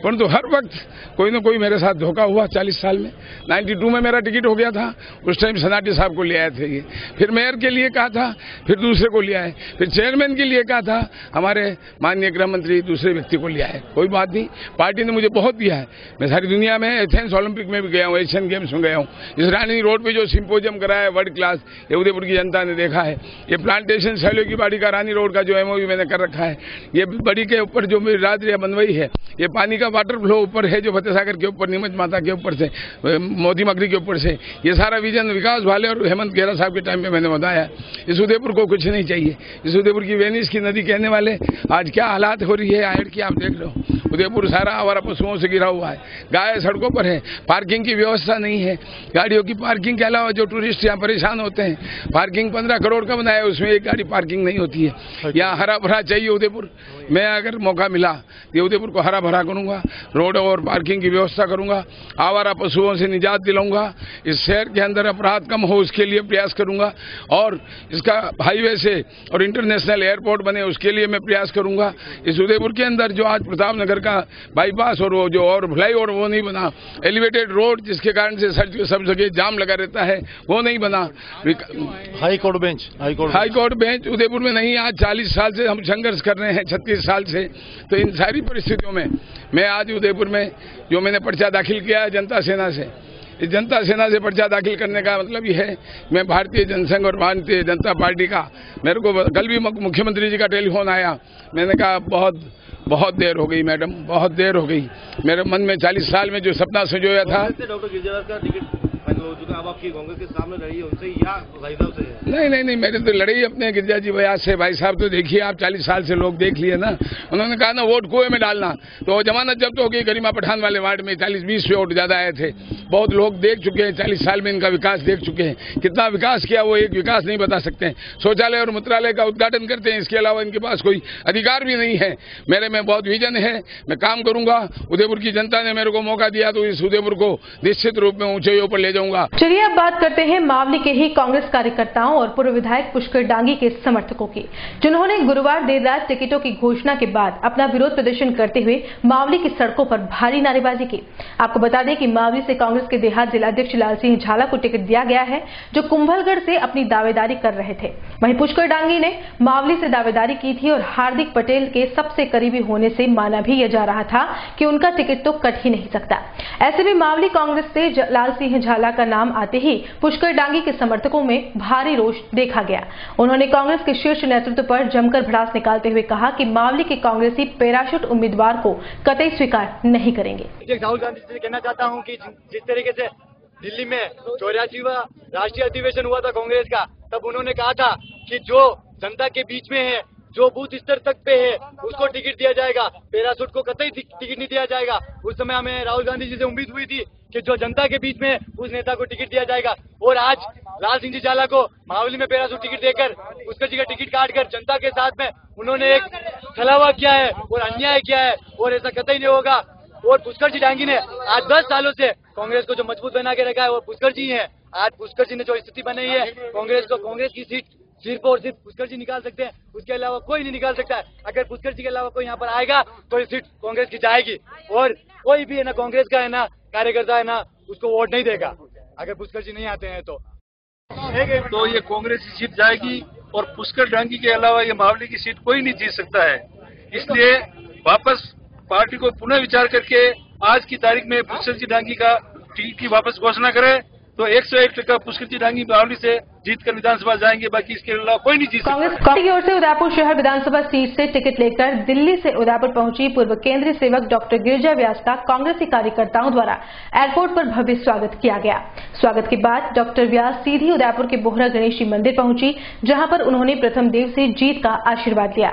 परंतु हर वक्त कोई न कोई मेरे साथ धोखा हुआ। 40 साल में 92 में मेरा टिकट हो गया था, उस टाइम सनाटी साहब को ले आए थे ये, फिर मेयर के लिए कहा था, फिर दूसरे को ले आए, फिर चेयरमैन के लिए कहा था, हमारे माननीय गृह मंत्री दूसरे व्यक्ति को ले आए। कोई बात नहीं, पार्टी ने मुझे बहुत दिया है। मैं सारी दुनिया में एथेंस ओलंपिक में भी गया हूँ, एशियन गेम्स में गया हूँ। इस रानी रोड पे जो सिंपोजियम कराया है वर्ल्ड क्लास, ये उदयपुर की जनता ने देखा है। ये प्लांटेशन शैलों की बाड़ी का रानी रोड का जो एमओयू मैंने कर रखा है, ये बड़ी के ऊपर जो मेरी राजरिया बनवाई है, ये पानी का वाटर फ्लो ऊपर है जो फतेह सागर के ऊपर, नीमच माता के ऊपर से, मोदी मकरी के ऊपर से, ये सारा विजन विकास भाले और हेमंत गेहरा साहब के टाइम में मैंने बताया। इस उदयपुर को कुछ नहीं चाहिए। इस उदयपुर की वेनिस की नदी कहने वाले आज क्या हालात हो रही है आहट की, आप देख लो। उदयपुर सारा आवारा पशुओं से घिरा हुआ है, गाय सड़कों पर है, पार्किंग की व्यवस्था नहीं है। गाड़ियों की पार्किंग के अलावा जो टूरिस्ट यहाँ परेशान होते हैं, पार्किंग 15 करोड़ का बनाया, उसमें एक गाड़ी पार्किंग नहीं होती है। यहाँ हरा भरा चाहिए उदयपुर। मैं अगर मौका मिला ये उदयपुर को हरा भरा करूंगा, रोड और पार्किंग की व्यवस्था करूंगा, आवारा पशुओं से निजात दिलाऊंगा, इस शहर के अंदर अपराध कम हो उसके लिए प्रयास करूंगा, और इसका हाईवे से और इंटरनेशनल एयरपोर्ट बने उसके लिए मैं प्रयास करूंगा। इस उदयपुर के अंदर जो आज प्रताप नगर का बाईपास और वो जो और फ्लाई ओवर वो नहीं बना, एलिवेटेड रोड जिसके कारण से सब जगह जाम लगा रहता है वो नहीं बना। हाई कोर्ट बेंच उदयपुर में नहीं। आज 40 साल से हम संघर्ष कर रहे हैं, 36 साल से। तो इन सारी परिस्थितियों में मैं आज उदयपुर में जो मैंने पर्चा दाखिल किया है जनता सेना से, इस जनता सेना से पर्चा दाखिल करने का मतलब ये है, मैं भारतीय जनसंघ और भारतीय जनता पार्टी का, मेरे को कल भी मुख्यमंत्री जी का टेलीफोन आया, मैंने कहा बहुत देर हो गई मैडम, बहुत देर हो गई। मेरे मन में 40 साल में जो सपना संजोया था, डॉक्टर गिरिजा का टिकट हो चुका, अब आपकी कांग्रेस के सामने लड़ी उनसे या भाई साहब से? नहीं, मेरे तो लड़ाई अपने गिरिजा जी भैया से। भाई साहब तो देखिए आप 40 साल से लोग देख लिए ना, उन्होंने कहा ना वोट कुएं में डालना, तो जमानत जब्त हो गई। गरिमा पठान वाले वार्ड में 40-20 वोट ज्यादा आए थे। बहुत लोग देख चुके हैं, 40 साल में इनका विकास देख चुके हैं। कितना विकास किया वो एक विकास नहीं बता सकते। शौचालय और मूत्रालय का उद्घाटन करते हैं, इसके अलावा इनके पास कोई अधिकार भी नहीं है। मेरे में बहुत विजन है, मैं काम करूंगा। उदयपुर की जनता ने मेरे को मौका दिया तो इस उदयपुर को निश्चित रूप में ऊंचाइयों पर ले जाऊंगा। चलिए अब बात करते हैं मावली के ही कांग्रेस कार्यकर्ताओं और पूर्व विधायक पुष्कर डांगी के समर्थकों की, जिन्होंने गुरुवार देर रात टिकटों की घोषणा के बाद अपना विरोध प्रदर्शन करते हुए मावली की सड़कों पर भारी नारेबाजी की। आपको बता दें कि मावली से कांग्रेस के देहात जिलाध्यक्ष लाल सिंह झाला को टिकट दिया गया है, जो कुंभलगढ़ से अपनी दावेदारी कर रहे थे। वहीं पुष्कर डांगी ने मावली से दावेदारी की थी और हार्दिक पटेल के सबसे करीबी होने से माना भी यह जा रहा था कि उनका टिकट तो कट ही नहीं सकता। ऐसे में मावली कांग्रेस से लाल सिंह झाला का नाम आते ही पुष्कर डांगी के समर्थकों में भारी रोष देखा गया। उन्होंने कांग्रेस के शीर्ष नेतृत्व पर जमकर भड़ास निकालते हुए कहा कि मावली के कांग्रेसी पैराशूट उम्मीदवार को कतई स्वीकार नहीं करेंगे। राहुल गांधी से कहना चाहता हूं कि जिस तरीके से दिल्ली में 84वां राष्ट्रीय अधिवेशन हुआ था कांग्रेस का, तब उन्होंने कहा था कि जो जनता के बीच में है, जो बूथ स्तर तक पे है, उसको टिकट दिया जाएगा, पैराशूट को कतई टिकट नहीं दिया जाएगा। उस समय हमें राहुल गांधी जी से उम्मीद हुई थी कि जो जनता के बीच में उस नेता को टिकट दिया जाएगा, और आज लाल सिंह जी झाला को मावली में पैराशूट टिकट देकर उसका जगह टिकट काट कर जनता के साथ में उन्होंने एक छलावा किया है और अन्याय किया है, और ऐसा कतई नहीं होगा। और पुष्कर जी डांगी ने आज 10 सालों से कांग्रेस को जो मजबूत बना के रखा है वो पुष्कर जी है। आज पुष्कर जी ने जो स्थिति बनाई है कांग्रेस को, कांग्रेस की सीट सिर्फ और सिर्फ पुष्कर जी निकाल सकते हैं, उसके अलावा कोई नहीं निकाल सकता है। अगर पुष्कर जी के अलावा कोई यहाँ पर आएगा तो ये सीट कांग्रेस की जाएगी, और कोई भी है ना कांग्रेस का है ना कार्यकर्ता है ना उसको वोट नहीं देगा अगर पुष्कर जी नहीं आते हैं तो ये कांग्रेस की सीट जाएगी, और पुष्कर डांगी के अलावा ये मावली की सीट कोई नहीं जीत सकता है। इसलिए वापस पार्टी को पुनः विचार करके आज की तारीख में पुष्कर जी डांगी का टिकट की वापस घोषणा करे तो 101% पुष्कर जी डांगी मावली से जीतकर विधानसभा जाएंगे, बाकी इसके अलावा कोई नहीं जीत सकता। कांग्रेस की ओर से उदयपुर शहर विधानसभा सीट से टिकट लेकर दिल्ली से उदयपुर पहुंची पूर्व केंद्रीय सेवक डॉक्टर गिरिजा व्यास का कांग्रेसी कार्यकर्ताओं द्वारा एयरपोर्ट पर भव्य स्वागत किया गया। स्वागत के बाद डॉक्टर व्यास सीधी उदयपुर के बोहरा गणेश मंदिर पहुंची, जहां पर उन्होंने प्रथम देव से जीत का आशीर्वाद लिया।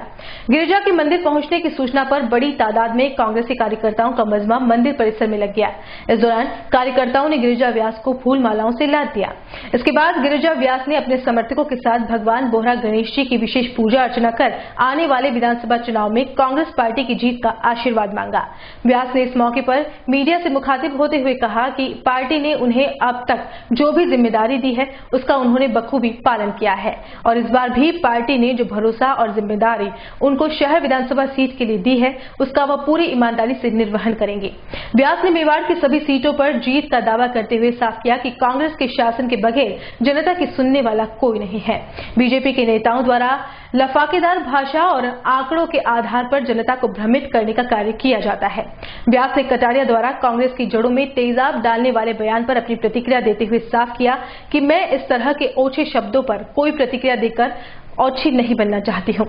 गिरिजा के मंदिर पहुंचने की सूचना पर बड़ी तादाद में कांग्रेसी कार्यकर्ताओं का मजमा मंदिर परिसर में लग गया। इस दौरान कार्यकर्ताओं ने गिरिजा व्यास को फूल मालाओं से लाद दिया। इसके बाद गिरिजा व्यास व्यास ने अपने समर्थकों के साथ भगवान बोहरा गणेश जी की विशेष पूजा अर्चना कर आने वाले विधानसभा चुनाव में कांग्रेस पार्टी की जीत का आशीर्वाद मांगा। व्यास ने इस मौके पर मीडिया से मुखातिब होते हुए कहा कि पार्टी ने उन्हें अब तक जो भी जिम्मेदारी दी है उसका उन्होंने बखूबी पालन किया है और इस बार भी पार्टी ने जो भरोसा और जिम्मेदारी उनको शहर विधानसभा सीट के लिए दी है उसका वह पूरी ईमानदारी से निर्वहन करेंगे। व्यास ने मेवाड़ की सभी सीटों पर जीत का दावा करते हुए साफ किया कि कांग्रेस के शासन के बगैर जनता की सुनने वाला कोई नहीं है। बीजेपी के नेताओं द्वारा लफाकेदार भाषा और आंकड़ों के आधार पर जनता को भ्रमित करने का कार्य किया जाता है। व्यास ने कटारिया द्वारा कांग्रेस की जड़ों में तेजाब डालने वाले बयान पर अपनी प्रतिक्रिया देते हुए साफ किया कि मैं इस तरह के ओछे शब्दों पर कोई प्रतिक्रिया देकर औछी नहीं बनना चाहती हूं।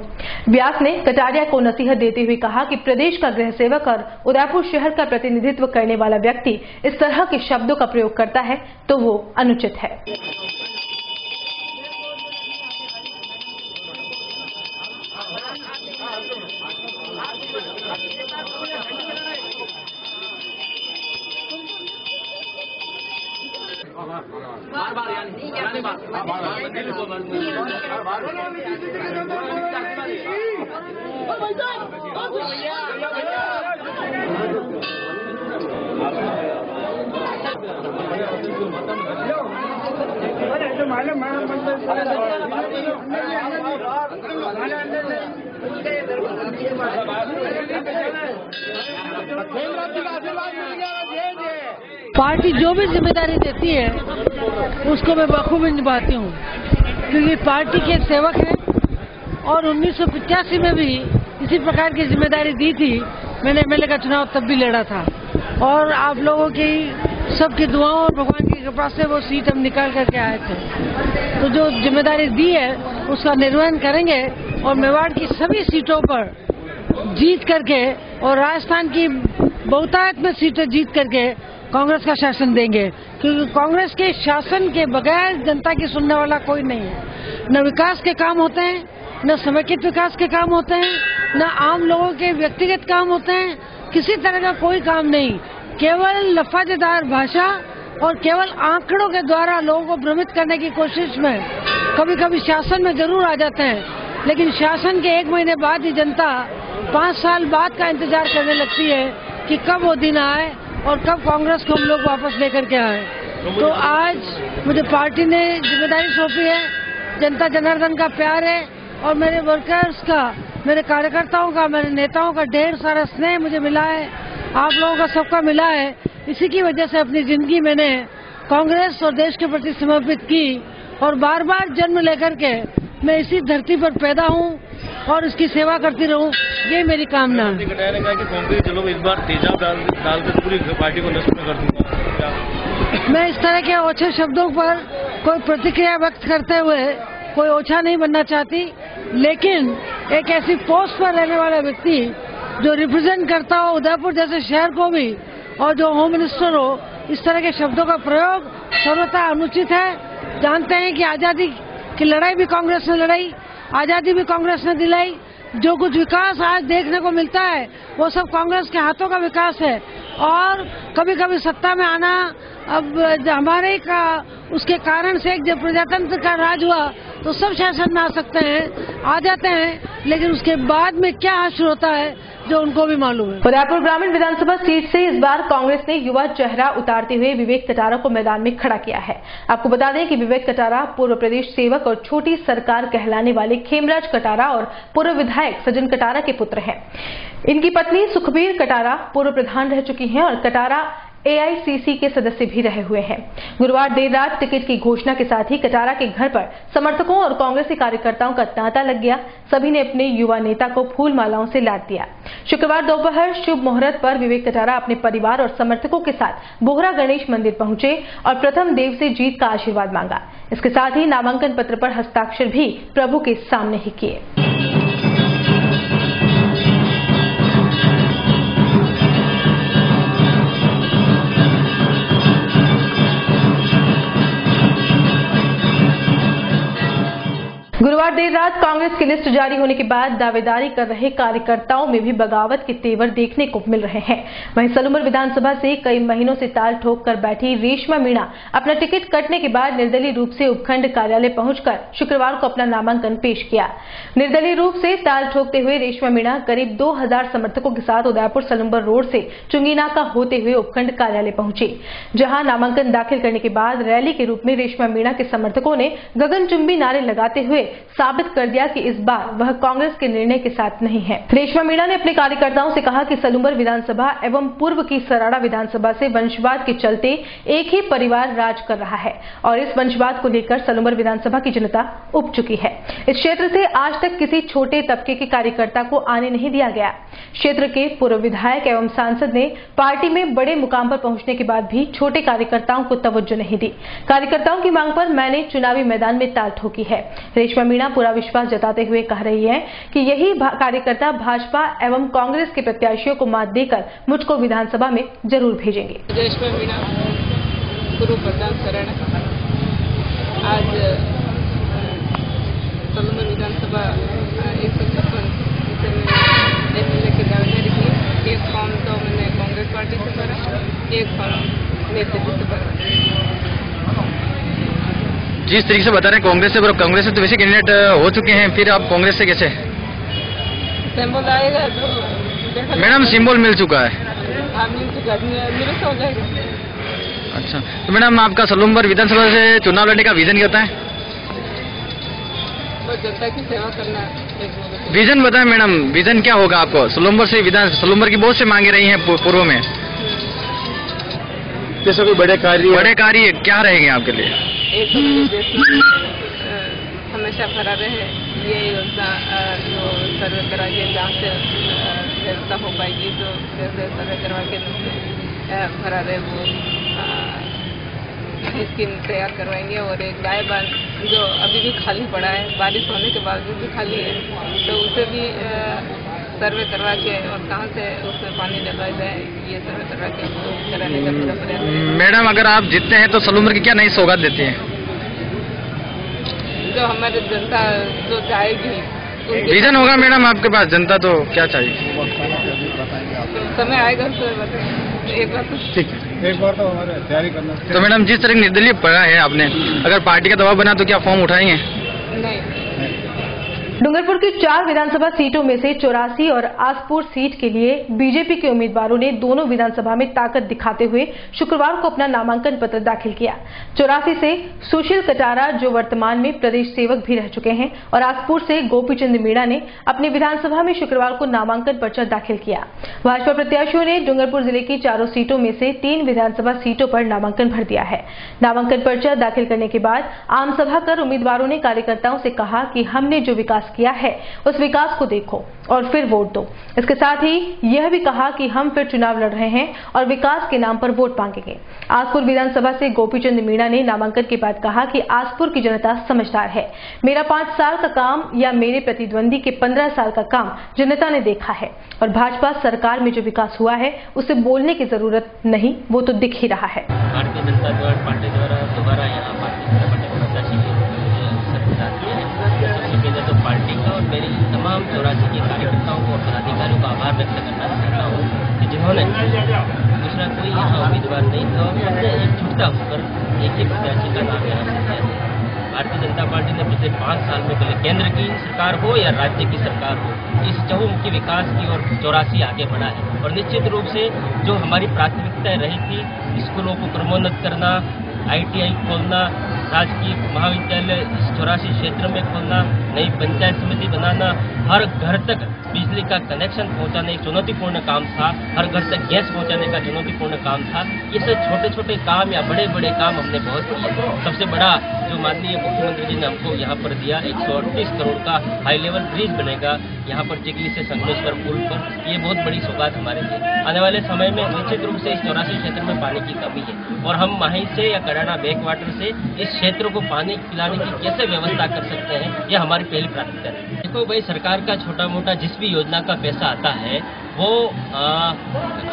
व्यास ने कटारिया को नसीहत देते हुए कहा कि प्रदेश का गृह सेवक और उदयपुर शहर का प्रतिनिधित्व करने वाला व्यक्ति इस तरह के शब्दों का प्रयोग करता है तो वो अनुचित है। पार्टी जो भी जिम्मेदारी देती है उसको मैं बखूबी निभाती हूँ क्योंकि पार्टी के सेवक हैं और 1985 में भी इसी प्रकार की जिम्मेदारी दी थी। मैंने एमएलए का चुनाव तब भी लड़ा था और आप लोगों की सबकी दुआओं और भगवान की कृपा से वो सीट हम निकाल करके आए थे। तो जो जिम्मेदारी दी है उसका निर्वहन करेंगे और मेवाड़ की सभी सीटों पर जीत करके और राजस्थान की बहुतायत में सीटें जीत करके कांग्रेस का शासन देंगे क्योंकि कांग्रेस के शासन के बगैर जनता की सुनने वाला कोई नहीं है। न विकास के काम होते हैं, न समेकित विकास के काम होते हैं, न आम लोगों के व्यक्तिगत काम होते हैं, किसी तरह का कोई काम नहीं। केवल लफाजेदार भाषा और केवल आंकड़ों के द्वारा लोगों को भ्रमित करने की कोशिश में कभी कभी शासन में जरूर आ जाते हैं, लेकिन शासन के 1 महीने बाद ही जनता 5 साल बाद का इंतजार करने लगती है कि कब वो दिन आए और कब कांग्रेस को हम लोग वापस लेकर के आए। तो आज मुझे पार्टी ने जिम्मेदारी सौंपी है, जनता जनार्दन का प्यार है और मेरे वर्कर्स का, मेरे कार्यकर्ताओं का, मेरे नेताओं का ढेर सारा स्नेह मुझे मिला है, आप लोगों का सबका मिला है। इसी की वजह से अपनी जिंदगी मैंने कांग्रेस और देश के प्रति समर्पित की और बार बार जन्म लेकर के मैं इसी धरती पर पैदा हूँ और इसकी सेवा करती रहूं, ये मेरी कामना है। कटारिया ने कहा कि कांग्रेस चलो इस बार तेजाब डालकर पूरी पार्टी को नष्ट कर दूंगा। मैं इस तरह के ओछे शब्दों पर कोई प्रतिक्रिया व्यक्त करते हुए कोई ओछा नहीं बनना चाहती, लेकिन एक ऐसी पोस्ट पर रहने वाला व्यक्ति जो रिप्रेजेंट करता हो उदयपुर जैसे शहर को भी और जो होम मिनिस्टर हो, इस तरह के शब्दों का प्रयोग सर्वथा अनुचित है। जानते हैं कि आजादी की लड़ाई भी कांग्रेस ने लड़ाई, आजादी भी कांग्रेस ने दिलाई। जो कुछ विकास आज देखने को मिलता है वो सब कांग्रेस के हाथों का विकास है और कभी कभी सत्ता में आना अब हमारे का उसके कारण से एक जब प्रजातंत्र का राज हुआ तो सब शासन में आ सकते हैं, आ जाते हैं, लेकिन उसके बाद में क्या हासिल होता है जो उनको भी मालूम है। उदयपुर ग्रामीण विधानसभा सीट से इस बार कांग्रेस ने युवा चेहरा उतारते हुए विवेक कटारा को मैदान में खड़ा किया है। आपको बता दें कि विवेक कटारा पूर्व प्रदेश सेवक और छोटी सरकार कहलाने वाले खेमराज कटारा और पूर्व विधायक सज्जन कटारा के पुत्र हैं। इनकी पत्नी सुखबीर कटारा पूर्व प्रधान रह चुकी हैं और कटारा एआईसीसी के सदस्य भी रहे हुए हैं। गुरुवार देर रात टिकट की घोषणा के साथ ही कटारा के घर पर समर्थकों और कांग्रेसी कार्यकर्ताओं का तांता लग गया। सभी ने अपने युवा नेता को फूल मालाओं से लाद दिया। शुक्रवार दोपहर शुभ मुहूर्त पर विवेक कटारा अपने परिवार और समर्थकों के साथ बोहरा गणेश मंदिर पहुंचे और प्रथम देव से जीत का आशीर्वाद मांगा। इसके साथ ही नामांकन पत्र पर हस्ताक्षर भी प्रभु के सामने ही किए। गुरुवार देर रात कांग्रेस की लिस्ट जारी होने के बाद दावेदारी कर रहे कार्यकर्ताओं में भी बगावत के तेवर देखने को मिल रहे हैं। वहीं सलूमर विधानसभा से कई महीनों से ताल ठोक कर बैठी रेशमा मीणा अपना टिकट कटने के बाद निर्दलीय रूप से उपखंड कार्यालय पहुंचकर शुक्रवार को अपना नामांकन पेश किया। निर्दलीय रूप से ताल ठोकते हुए रेशमा मीणा करीब 2000 समर्थकों के साथ उदयपुर सलूमर रोड से चुंगीनाका होते हुए उपखंड कार्यालय पहुंची, जहां नामांकन दाखिल करने के बाद रैली के रूप में रेशमा मीणा के समर्थकों ने गगनचुंबी नारे लगाते हुए साबित कर दिया कि इस बार वह कांग्रेस के निर्णय के साथ नहीं है। रेशमा मीणा ने अपने कार्यकर्ताओं से कहा कि सलूमर विधानसभा एवं पूर्व की सराड़ा विधानसभा से वंशवाद के चलते एक ही परिवार राज कर रहा है और इस वंशवाद को लेकर सलूमर विधानसभा की जनता उब चुकी है। इस क्षेत्र से आज तक किसी छोटे तबके के कार्यकर्ता को आने नहीं दिया गया। क्षेत्र के पूर्व विधायक एवं सांसद ने पार्टी में बड़े मुकाम पर पहुंचने के बाद भी छोटे कार्यकर्ताओं को तवज्जो नहीं दी। कार्यकर्ताओं की मांग पर मैंने चुनावी मैदान में ताल ठोकी है। रेशमा मीणा पूरा विश्वास जताते हुए कह रही है कि यही कार्यकर्ता भाजपा एवं कांग्रेस के प्रत्याशियों को मात देकर मुझको विधानसभा में जरूर भेजेंगे। रेशमा मीणा पूर्व प्रधान शरण आज सलूमर विधानसभा 156 एमएलए की दावेदारी की। एक फॉर्म तो मैंने कांग्रेस पार्टी से भरा, एक फॉर्म नेतृत्व से भरा। जिस तरीके से बता रहे हैं कांग्रेस से तो वैसे कैंडिडेट हो चुके हैं, फिर आप कांग्रेस से कैसे? सिंबल आएगा तो मैडम सिंबल मिल चुका है। मिल चुका है, मेरे से हो जाएगा। अच्छा, तो मैडम आपका सलूमर विधानसभा से चुनाव लड़ने का विजन क्या होता है? जनता की सेवा करना। विजन बताएं मैडम, विजन क्या होगा आपको? सलूमर की बहुत से मांगे रही हैं पूर्व में, जैसे कोई बड़े कार्य क्या रहेंगे आपके लिए? एक देश हमेशा खड़ा रहे, ये योजना जो सर्वे करा के जहाँ से व्यवस्था हो पाएगी तो सर्वे करवा के खड़ा रहे वो स्कीम तैयार करवाएंगे। और एक गाय बांध जो अभी भी खाली पड़ा है, बारिश होने के बावजूद भी खाली है, तो उसे भी सर्वे करवा के और कहाँ से उसमें पानी डलवाया जाए ये सर्वे करवा के कराने का पूरा प्रयास। मैडम अगर आप जीतते हैं तो सलूमर की क्या नई सौगात देती हैं? जो हमारी जनता जो चाहेगी। विजन होगा मैडम आपके पास, जनता तो क्या चाहिए? समय आएगा तो एक बार ठीक है, एक बार तो हमारे तैयारी करना। तो मैडम जिस तरह निर्दलीय पढ़ा है आपने, अगर पार्टी का दबाव बना तो क्या फॉर्म उठाएंगे? नहीं। डूंगरपुर की 4 विधानसभा सीटों में से 84 और आसपुर सीट के लिए बीजेपी के उम्मीदवारों ने दोनों विधानसभा में ताकत दिखाते हुए शुक्रवार को अपना नामांकन पत्र दाखिल किया। 84 से सुशील कटारा जो वर्तमान में प्रदेश सेवक भी रह चुके हैं और आसपुर से गोपीचंद मीणा ने अपनी विधानसभा में शुक्रवार को नामांकन पर्चा दाखिल किया। भाजपा प्रत्याशियों ने डूंगरपुर जिले की 4 सीटों में से 3 विधानसभा सीटों पर नामांकन भर दिया है। नामांकन पर्चा दाखिल करने के बाद आमसभा कर उम्मीदवारों ने कार्यकर्ताओं से कहा कि हमने जो विकास किया है उस विकास को देखो और फिर वोट दो। इसके साथ ही यह भी कहा कि हम फिर चुनाव लड़ रहे हैं और विकास के नाम पर वोट मांगेंगे। आसपुर विधानसभा से गोपीचंद मीणा ने नामांकन के बाद कहा कि आसपुर की जनता समझदार है, मेरा 5 साल का काम या मेरे प्रतिद्वंदी के 15 साल का काम जनता ने देखा है और भाजपा सरकार में जो विकास हुआ है उसे बोलने की जरूरत नहीं, वो तो दिख ही रहा है। भारतीय जनता पार्टी द्वारा दोबारा यहाँ तो पार्टी का और मेरी तमाम 84 के कार्यकर्ताओं को और पदाधिकारियों का आभार व्यक्त करना चाहता हूँ कि जिन्होंने दूसरा कोई यहाँ उम्मीदवार नहीं था और सबसे एकजुटता होकर एक ही प्रत्याशी का नाम यहाँ से दिया है। भारतीय जनता पार्टी ने पिछले 5 साल में पहले केंद्र की सरकार हो या राज्य की सरकार हो, इस चहुमुखी विकास की ओर 84 आगे बढ़ा है और निश्चित रूप से जो हमारी प्राथमिकताएं रही थी, स्कूलों को क्रमोन्नत करना, ITI खोलना, राजकीय महाविद्यालय इस 84 क्षेत्र में खोलना, नई पंचायत समिति बनाना, हर घर तक बिजली का कनेक्शन पहुंचाने एक चुनौतीपूर्ण काम था, हर घर तक गैस पहुंचाने का चुनौतीपूर्ण काम था। ये सब छोटे छोटे काम या बड़े बड़े काम हमने बहुत किए। सबसे बड़ा जो माननीय मुख्यमंत्री जी ने हमको यहाँ पर दिया 138 करोड़ का हाई लेवल ब्रिज बनेगा यहाँ पर चिगली से संगमेश्वर पुल पर, ये बहुत बड़ी सौगात हमारे लिए। आने वाले समय में निश्चित रूप से इस 84 क्षेत्र में पानी की कमी है और हम माही से या कड़ाना बैक वाटर से इस क्षेत्र को पानी पिलाने की कैसे व्यवस्था कर सकते हैं, यह हमारी पहली प्राथमिकता है। देखो भाई, सरकार का छोटा मोटा जिस भी योजना का पैसा आता है वो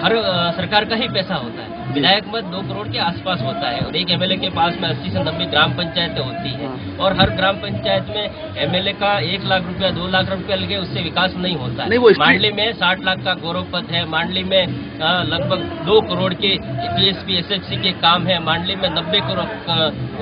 हर सरकार का ही पैसा होता है। विधायक मत 2 करोड़ के आसपास होता है और एक एमएलए के पास में 80 से 90 ग्राम पंचायतें होती है और हर ग्राम पंचायत में एमएलए का 1 लाख रुपया 2 लाख रुपया लगे उससे विकास नहीं होता है। मांडली में 60 लाख का गौरव पथ है, मांडली में लगभग 2 करोड़ के टीएसपी एसएचसी के काम है, मांडली में 90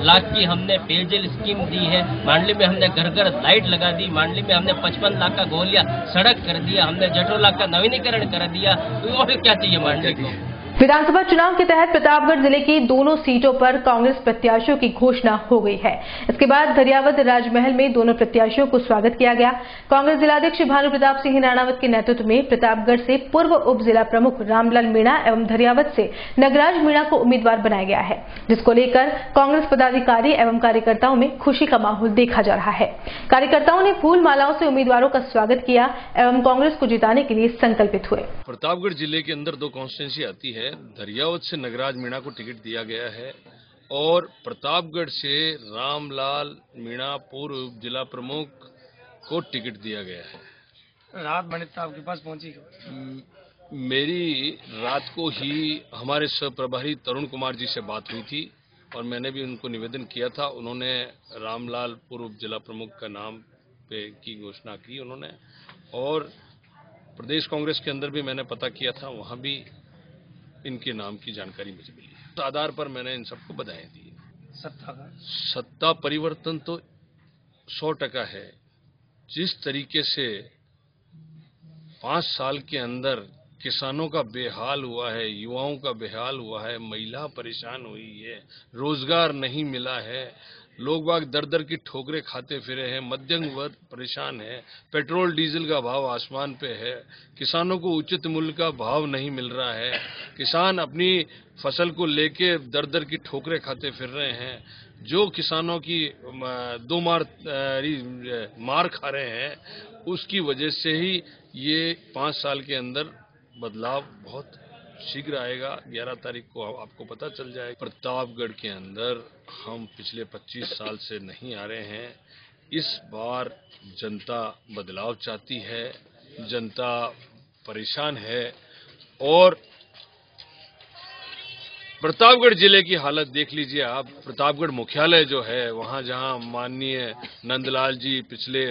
लाख की हमने पेयजल स्कीम दी है, मांडली में हमने घर घर लाइट लगा दी, मांडली में हमने 55 लाख का गोलिया सड़क कर दिया, हमने 18 लाख का नवीनीकरण कर दिया। तो और क्या चाहिए मांडली को। विधानसभा चुनाव के तहत प्रतापगढ़ जिले की दोनों सीटों पर कांग्रेस प्रत्याशियों की घोषणा हो गई है। इसके बाद धरियावद राजमहल में दोनों प्रत्याशियों को स्वागत किया गया। कांग्रेस जिलाध्यक्ष भानु प्रताप सिंह राणावत के नेतृत्व में प्रतापगढ़ से पूर्व उप जिला प्रमुख रामलाल मीणा एवं धरियावद से नगराज मीणा को उम्मीदवार बनाया गया है, जिसको लेकर कांग्रेस पदाधिकारी एवं कार्यकर्ताओं में खुशी का माहौल देखा जा रहा है। कार्यकर्ताओं ने फूल मालाओं से उम्मीदवारों का स्वागत किया एवं कांग्रेस को जिताने के लिए संकल्पित हुए। प्रतापगढ़ जिले के अंदर 2 कॉन्स्टिट्यूंसी आती है। धरियावद से नगराज मीणा को टिकट दिया गया है और प्रतापगढ़ से रामलाल मीणा पूर्व जिला प्रमुख को टिकट दिया गया है। रात बने तो आपके पास पहुंची? मेरी रात को ही हमारे सह प्रभारी तरुण कुमार जी से बात हुई थी और मैंने भी उनको निवेदन किया था। उन्होंने रामलाल पूर्व जिला प्रमुख का नाम पे की घोषणा की उन्होंने, और प्रदेश कांग्रेस के अंदर भी मैंने पता किया था, वहां भी इनके नाम की जानकारी मुझे मिली। तो आधार पर मैंने इन सबको बधाई दी। सत्ता परिवर्तन तो 100% है। जिस तरीके से 5 साल के अंदर किसानों का बेहाल हुआ है, युवाओं का बेहाल हुआ है, महिला परेशान हुई है, रोजगार नहीं मिला है, लोग बाग दर दर की ठोकरें खाते फिरे हैं, मध्यम वर्ग परेशान है, पेट्रोल डीजल का भाव आसमान पे है, किसानों को उचित मूल्य का भाव नहीं मिल रहा है, किसान अपनी फसल को लेके दर दर की ठोकरें खाते फिर रहे हैं, जो किसानों की 2 मार खा रहे हैं, उसकी वजह से ही ये 5 साल के अंदर बदलाव बहुत शीघ्र आएगा। 11 तारीख को आपको पता चल जाएगा। प्रतापगढ़ के अंदर हम पिछले 25 साल से नहीं आ रहे हैं। इस बार जनता बदलाव चाहती है, जनता परेशान है और प्रतापगढ़ जिले की हालत देख लीजिए आप। प्रतापगढ़ मुख्यालय जो है, वहां जहां माननीय नंदलाल जी पिछले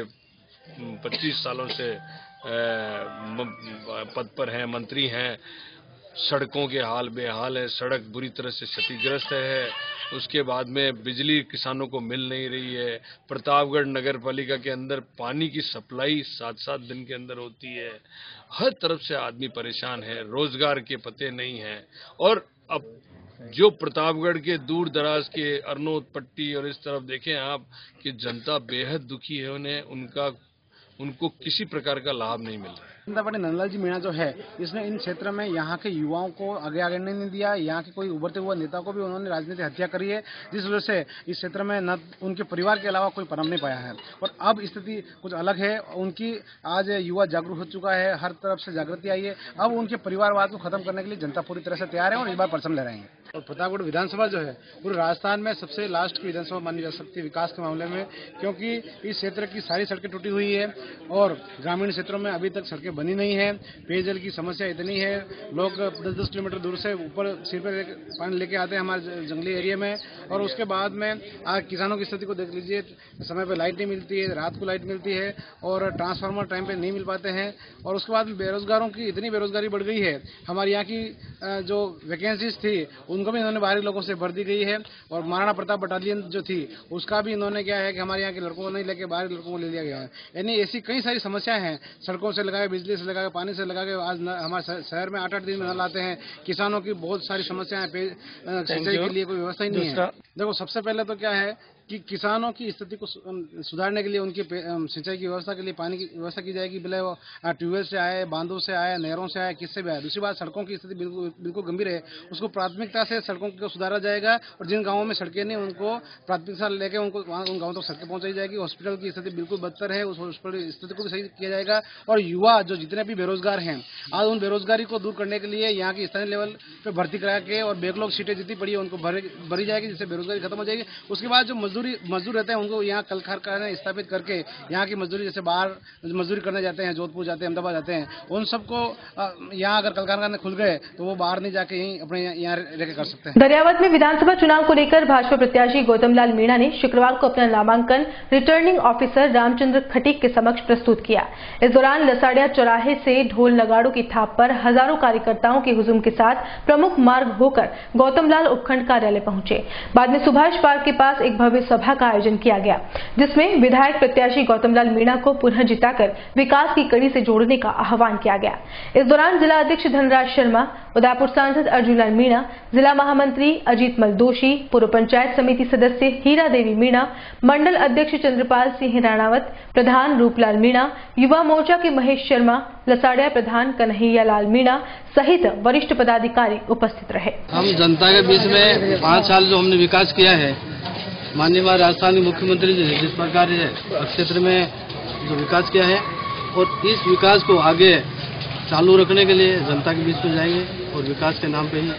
25 सालों से पद पर हैं, मंत्री हैं, सड़कों के हाल बेहाल है, सड़क बुरी तरह से क्षतिग्रस्त है। उसके बाद में बिजली किसानों को मिल नहीं रही है। प्रतापगढ़ नगर पालिका के अंदर पानी की सप्लाई 7-7 दिन के अंदर होती है। हर तरफ से आदमी परेशान है, रोजगार के पते नहीं हैं। और अब जो प्रतापगढ़ के दूर दराज के अरनोद पट्टी और इस तरफ देखें आप कि जनता बेहद दुखी है, उनको किसी प्रकार का लाभ नहीं मिल रहा है। जनता पार्टी नंदलाल जी मीणा जो है, इसने इन क्षेत्र में यहाँ के युवाओं को आगे नहीं दिया। यहाँ के कोई उभरते हुए नेता को भी उन्होंने राजनीतिक हत्या करी है, जिस वजह से इस क्षेत्र में न उनके परिवार के अलावा कोई पनप नहीं पाया है। और अब स्थिति कुछ अलग है। उनकी आज युवा जागरूक हो चुका है, हर तरफ से जागृति आई है। अब उनके परिवारवाद को खत्म करने के लिए जनता पूरी तरह से तैयार है और इस बार परचम ले रहे हैं। और प्रतापगढ़ विधानसभा जो है पूरे राजस्थान में सबसे लास्ट की विधानसभा मानी जा सकती है विकास के मामले में, क्योंकि इस क्षेत्र की सारी सड़कें टूटी हुई है और ग्रामीण क्षेत्रों में अभी तक सड़कें बनी नहीं है। पेयजल की समस्या इतनी है, लोग 10-10 किलोमीटर दूर से ऊपर सिर पर पानी लेके आते हैं हमारे जंगली एरिया में। और उसके बाद में आज किसानों की स्थिति को देख लीजिए, समय पर लाइट नहीं मिलती है, रात को लाइट मिलती है और ट्रांसफार्मर टाइम पे नहीं मिल पाते हैं। और उसके बाद बेरोजगारों की इतनी बेरोजगारी बढ़ गई है, हमारे यहाँ की जो वैकेंसीज थी उनको भी इन्होंने बाहरी लोगों से भर दी गई है। और महाराणा प्रताप बटालियन जो थी उसका भी इन्होंने क्या है कि हमारे यहाँ के लड़कों को नहीं लेके बाहरी लड़कों को ले लिया गया है। यानी ऐसी कई सारी समस्याएं हैं, सड़कों से लगा के, बिजली से लगा के, पानी से लगा के। आज हमारे शहर में 8-8 दिन में नल आते हैं। किसानों की बहुत सारी समस्याएं, सिंचाई के लिए कोई व्यवस्था ही नहीं है। देखो, सबसे पहले तो क्या है कि किसानों की स्थिति को सुधारने के लिए उनकी सिंचाई की व्यवस्था के लिए पानी की व्यवस्था की जाएगी, भले वो ट्यूबवेल से आए, बांधों से आए, नहरों से आए, किससे भी आए। दूसरी बात, सड़कों की स्थिति बिल्कुल गंभीर है, उसको प्राथमिकता से सड़कों को सुधारा जाएगा। और जिन गाँवों में सड़कें नहीं उनको प्राथमिकता लेकर उन गाँवों तक सड़कें पहुंचाई जाएगी। हॉस्पिटल की स्थिति बिल्कुल बदतर है, उस हॉस्पिटल की स्थिति को भी सही किया जाएगा। और युवा जो जितने भी बेरोजगार हैं आज उन बेरोजगारी को दूर करने के लिए यहाँ की स्थानीय लेवल पे भर्ती करा के और बैकलॉग सीटें जितनी पड़ी है उनको भरी जाएगी, जिससे बेरोजगारी खत्म हो जाएगी। उसके बाद जो मजदूर रहते हैं उनको यहाँ कल कारखाने स्थापित करके यहाँ की मजदूरी, जैसे बाहर मजदूरी करने जाते हैं, जोधपुर जाते हैं, अहमदाबाद जाते हैं, उन सबको यहाँ अगर कल कारखाने खुल गए तो वो बाहर नहीं जाके यहीं अपने यहाँ रह कर सकते हैं। दरियावद में विधानसभा चुनाव को लेकर भाजपा प्रत्याशी गौतम लाल मीणा ने शुक्रवार को अपना नामांकन रिटर्निंग ऑफिसर रामचंद्र खटीक के समक्ष प्रस्तुत किया। इस दौरान लसाड़िया चौराहे से ढोल नगाड़ों की थाप पर हजारों कार्यकर्ताओं के हुजूम के साथ प्रमुख मार्ग होकर गौतम लाल उपखंड कार्यालय पहुंचे। बाद में सुभाष पार्क के पास एक भव्य सभा का आयोजन किया गया, जिसमें विधायक प्रत्याशी गौतम लाल मीणा को पुनः जिताकर विकास की कड़ी से जोड़ने का आह्वान किया गया। इस दौरान जिला अध्यक्ष धनराज शर्मा, उदयपुर सांसद अर्जुन लाल मीणा, जिला महामंत्री अजीत मल दोषी, पूर्व पंचायत समिति सदस्य हीरा देवी मीणा, मंडल अध्यक्ष चंद्रपाल सिंह राणावत, प्रधान रूपलाल मीणा, युवा मोर्चा के महेश शर्मा, लसाड़िया प्रधान कन्हैया लाल मीणा सहित वरिष्ठ पदाधिकारी उपस्थित रहे। हम जनता के बीच में 5 साल जो हमने विकास किया है, माननीय राजस्थान के मुख्यमंत्री जी ने जिस प्रकार क्षेत्र में जो विकास किया है और इस विकास को आगे चालू रखने के लिए जनता के बीच में जाएंगे और विकास के नाम पे ही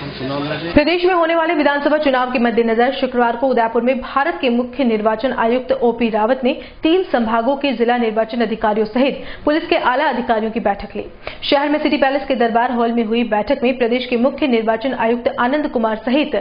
हम चुनाव लड़ेंगे। प्रदेश में होने वाले विधानसभा चुनाव के मद्देनजर शुक्रवार को उदयपुर में भारत के मुख्य निर्वाचन आयुक्त ओपी रावत ने 3 संभागों के जिला निर्वाचन अधिकारियों सहित पुलिस के आला अधिकारियों की बैठक ली। शहर में सिटी पैलेस के दरबार हॉल में हुई बैठक में प्रदेश के मुख्य निर्वाचन आयुक्त आनंद कुमार सहित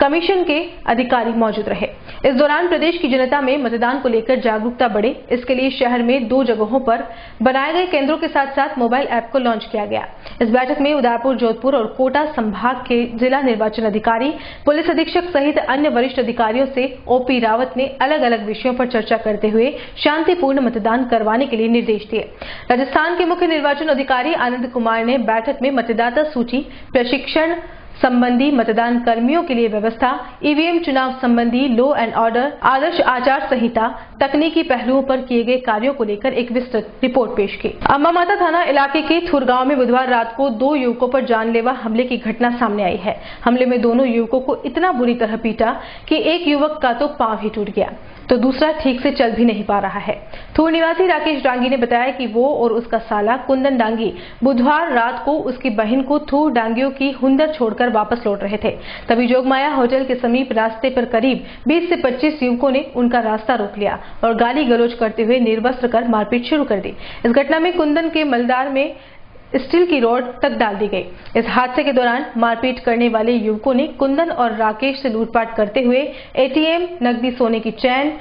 कमीशन के अधिकारी मौजूद रहे। इस दौरान प्रदेश की जनता में मतदान को लेकर जागरूकता बढ़े, इसके लिए शहर में 2 जगहों पर बनाए गए केंद्रों के साथ साथ मोबाइल ऐप को लॉन्च किया गया। इस बैठक में उदयपुर, जोधपुर और कोटा संभाग के जिला निर्वाचन अधिकारी, पुलिस अधीक्षक सहित अन्य वरिष्ठ अधिकारियों से ओपी रावत ने अलग अलग विषयों पर चर्चा करते हुए शांतिपूर्ण मतदान करवाने के लिए निर्देश दिए। राजस्थान के मुख्य निर्वाचन अधिकारी आनंद कुमार ने बैठक में मतदाता सूची, प्रशिक्षण संबंधी मतदान कर्मियों के लिए व्यवस्था, ईवीएम चुनाव संबंधी लॉ एंड ऑर्डर, आदर्श आचार संहिता, तकनीकी पहलुओं पर किए गए कार्यों को लेकर एक विस्तृत रिपोर्ट पेश की। अम्बामाता थाना इलाके के थुर गांव में बुधवार रात को 2 युवकों पर जानलेवा हमले की घटना सामने आई है। हमले में दोनों युवकों को इतना बुरी तरह पीटा कि एक युवक का तो पांव ही टूट गया तो दूसरा ठीक से चल भी नहीं पा रहा है। थूर निवासी राकेश डांगी ने बताया कि वो और उसका साला कुंदन डांगी बुधवार रात को उसकी बहन को थूर डांगियों की हुंदर छोड़कर वापस लौट रहे थे। तभी जोगमाया होटल के समीप रास्ते पर करीब 20 से 25 युवकों ने उनका रास्ता रोक लिया और गाली गलौज करते हुए निर्वस्त्र कर मारपीट शुरू कर दी। इस घटना में कुंदन के मलदार में स्टील की रॉड तक डाल दी गई। इस हादसे के दौरान मारपीट करने वाले युवकों ने कुंदन और राकेश से लूटपाट करते हुए एटीएम, नकदी सोने की चैन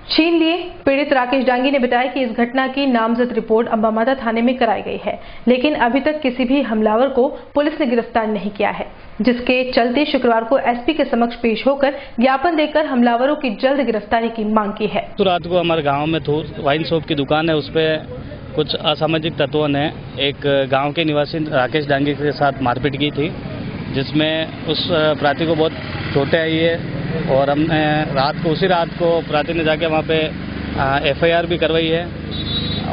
छीन लिए। पीड़ित राकेश डांगी ने बताया कि इस घटना की नामजद रिपोर्ट अम्बामाता थाने में कराई गई है, लेकिन अभी तक किसी भी हमलावर को पुलिस ने गिरफ्तार नहीं किया है, जिसके चलते शुक्रवार को एसपी के समक्ष पेश होकर ज्ञापन देकर हमलावरों की जल्द गिरफ्तारी की मांग की है। तो रात को हमारे गाँव में थूर वाइन शॉप की दुकान है, उस पर कुछ असामाजिक तत्वों ने एक गांव के निवासी राकेश डांगी के साथ मारपीट की थी, जिसमें उस प्रार्थी को बहुत चोटें आई है और हमने उसी रात को प्रार्थी ने जाके वहाँ पे एफआईआर भी करवाई है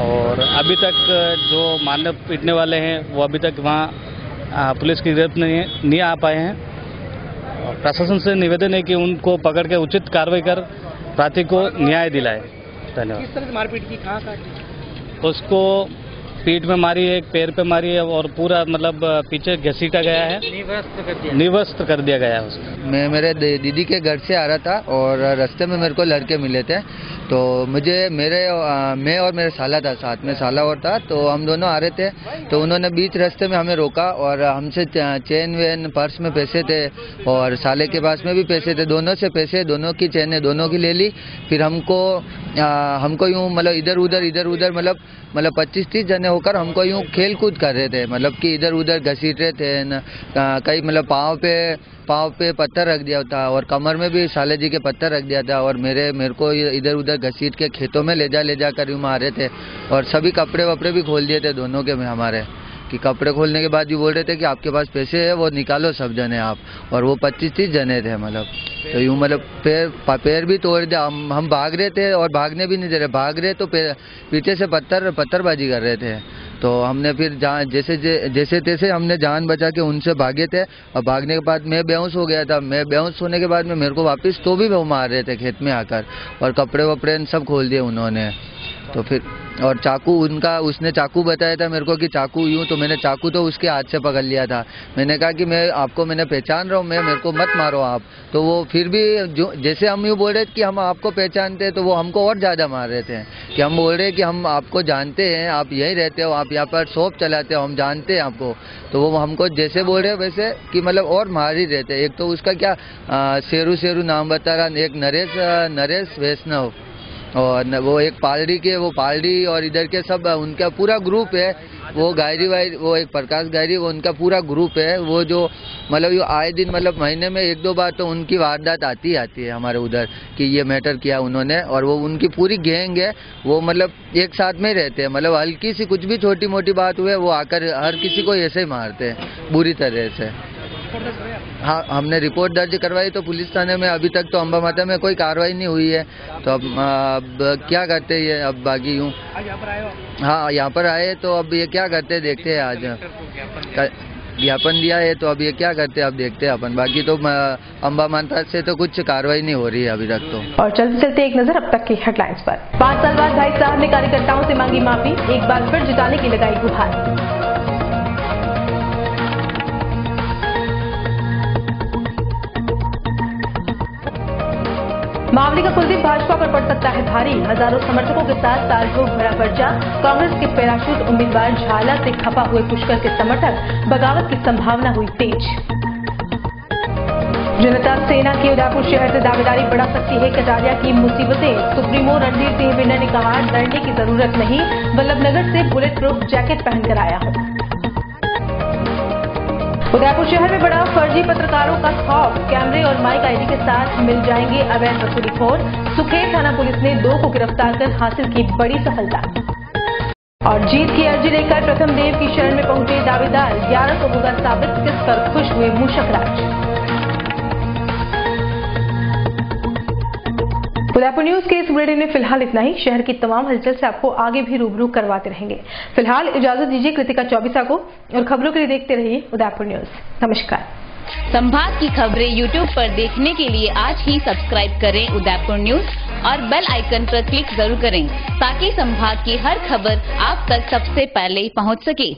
और अभी तक जो मारने पीटने वाले हैं वो अभी तक वहाँ पुलिस की गिरफ्त नहीं आ पाए हैं। प्रशासन से निवेदन है कि उनको पकड़ के उचित कार्रवाई कर प्रार्थी को न्याय दिलाए। धन्यवाद। किस तरह से मारपीट की, कहाँ काटी? उसको पीठ में मारी है, एक पैर पे मारी है और पूरा मतलब पीछे घसीटा गया है, निवस्त्र कर दिया गया है उसको। मैं मेरे दीदी के घर से आ रहा था और रास्ते में मेरे को लड़के मिले थे, तो मैं और मेरे साला था, साथ में साला और था, तो हम दोनों आ रहे थे, तो उन्होंने बीच रास्ते में हमें रोका और हमसे चेन वेन पर्स में पैसे थे और साले के पास में भी पैसे थे, दोनों से पैसे, दोनों की चेनें दोनों की ले ली। फिर हमको यूँ मतलब इधर उधर मतलब 25-30 जने होकर हमको यूँ खेल कूद कर रहे थे, मतलब कि इधर उधर घसीट रहे थे न, कई मतलब पाँव पे पत्थर रख दिया था और कमर में भी साले जी के पत्थर रख दिया था और मेरे को इधर उधर घसीट के खेतों में ले जा कर यूँ मारे थे और सभी कपड़े वपड़े भी खोल दिए थे दोनों के में हमारे, कि कपड़े खोलने के बाद भी बोल रहे थे कि आपके पास पैसे है वो निकालो सब जने आप, और वो 25-30 जने थे मतलब। तो यूँ मतलब पैर भी तोड़ दिया, हम भाग रहे थे और भागने भी नहीं दे रहे, भाग रहे तो पीछे से पत्थरबाजी कर रहे थे, तो हमने फिर जैसे तैसे हमने जान बचा के उनसे भागे थे और भागने के बाद मैं बेहोश हो गया था। मैं बेहोश होने के बाद में मेरे को वापस तो भी वो मार रहे थे खेत में आकर और कपड़े वपड़े सब खोल दिए उन्होंने तो फिर और चाकू उसने चाकू बताया था मेरे को कि चाकू यूं, तो मैंने चाकू तो उसके हाथ से पकड़ लिया था। मैंने कहा कि मैंने पहचान रहा हूँ, मेरे को मत मारो आप। तो वो फिर भी जैसे हम यूँ बोल रहे थे कि हम आपको पहचानते हैं, तो वो हमको और ज़्यादा मार रहे थे कि हम बोल रहे कि हम आपको जानते हैं, आप यहीं रहते हो, आप यहाँ पर शॉप चलाते हो, हम जानते हैं आपको। तो वो हमको जैसे बोल रहे वैसे कि मतलब और मार ही रहते। एक तो उसका क्या शेरू नाम बता रहा, एक नरेश वैष्णव, और वो एक पालड़ी और इधर के सब उनका पूरा ग्रुप है। वो वो एक प्रकाश गायरी, वो उनका पूरा ग्रुप है। वो जो मतलब ये आए दिन मतलब महीने में 1-2 बार तो उनकी वारदात आती है हमारे उधर कि ये मैटर किया उन्होंने। और वो उनकी पूरी गैंग है, वो मतलब एक साथ में रहते हैं। मतलब हल्की सी कुछ भी छोटी मोटी बात हुए वो आकर हर किसी को ऐसे ही मारते हैं बुरी तरह से। हाँ, हमने रिपोर्ट दर्ज करवाई तो पुलिस थाने में। अभी तक तो अम्बा माता में कोई कार्रवाई नहीं हुई है। तो अब क्या करते हैं ये, अब बाकी यूँ हाँ यहाँ पर आए तो अब ये क्या करते हैं देखते हैं। आज ज्ञापन दिया है तो अब ये क्या करते हैं अब देखते हैं अपन। बाकी तो अम्बा माता से तो कुछ कार्रवाई नहीं हो रही है अभी तक तो। और चलते एक नजर अब तक की हेडलाइंस पर। 5 साल बाद भाई साहब ने कार्यकर्ताओं से मांगी माफी, एक बार फिर जुटाने की लगाई गुहार। मावली का कुलदीप भाजपा पर पड़ सकता है भारी, हजारों समर्थकों के साथ तालठोक भरा पर्चा। कांग्रेस के पैराशूट उम्मीदवार झाला से खपा हुए पुष्कर के समर्थक, बगावत की संभावना हुई तेज। जनता सेना की उदयपुर शहर से दावेदारी बढ़ा सकती है कटारिया की मुसीबतें। सुप्रीमो रणधीर सिंह बिन्ना ने कहा, डरने की जरूरत नहीं, वल्लभनगर से बुलेट प्रूफ जैकेट पहनकर आया हूं। उदयपुर शहर में बड़ा फर्जी पत्रकारों का खौफ, कैमरे और माइक आईडी के साथ मिल जाएंगे अवैध वसूलीखोर। सुखेर थाना पुलिस ने 2 को गिरफ्तार कर हासिल की बड़ी सफलता। और जीत की अर्जी लेकर प्रथम देव की शरण में पहुंचे दावेदार, 1100 होगा साबित, किस पर खुश हुए मूषक राज। उदयपुर न्यूज के इस बुलेटिन में फिलहाल इतना ही। शहर की तमाम हलचल से आपको आगे भी रूबरू करवाते रहेंगे। फिलहाल इजाजत दीजिए कृतिका चौबीसा को, और खबरों के लिए देखते रहिए उदयपुर न्यूज। नमस्कार। संभाग की खबरें यूट्यूब पर देखने के लिए आज ही सब्सक्राइब करें उदयपुर न्यूज और बेल आइकन पर क्लिक जरूर करें ताकि संभाग की हर खबर आप तक सबसे पहले पहुंच सके।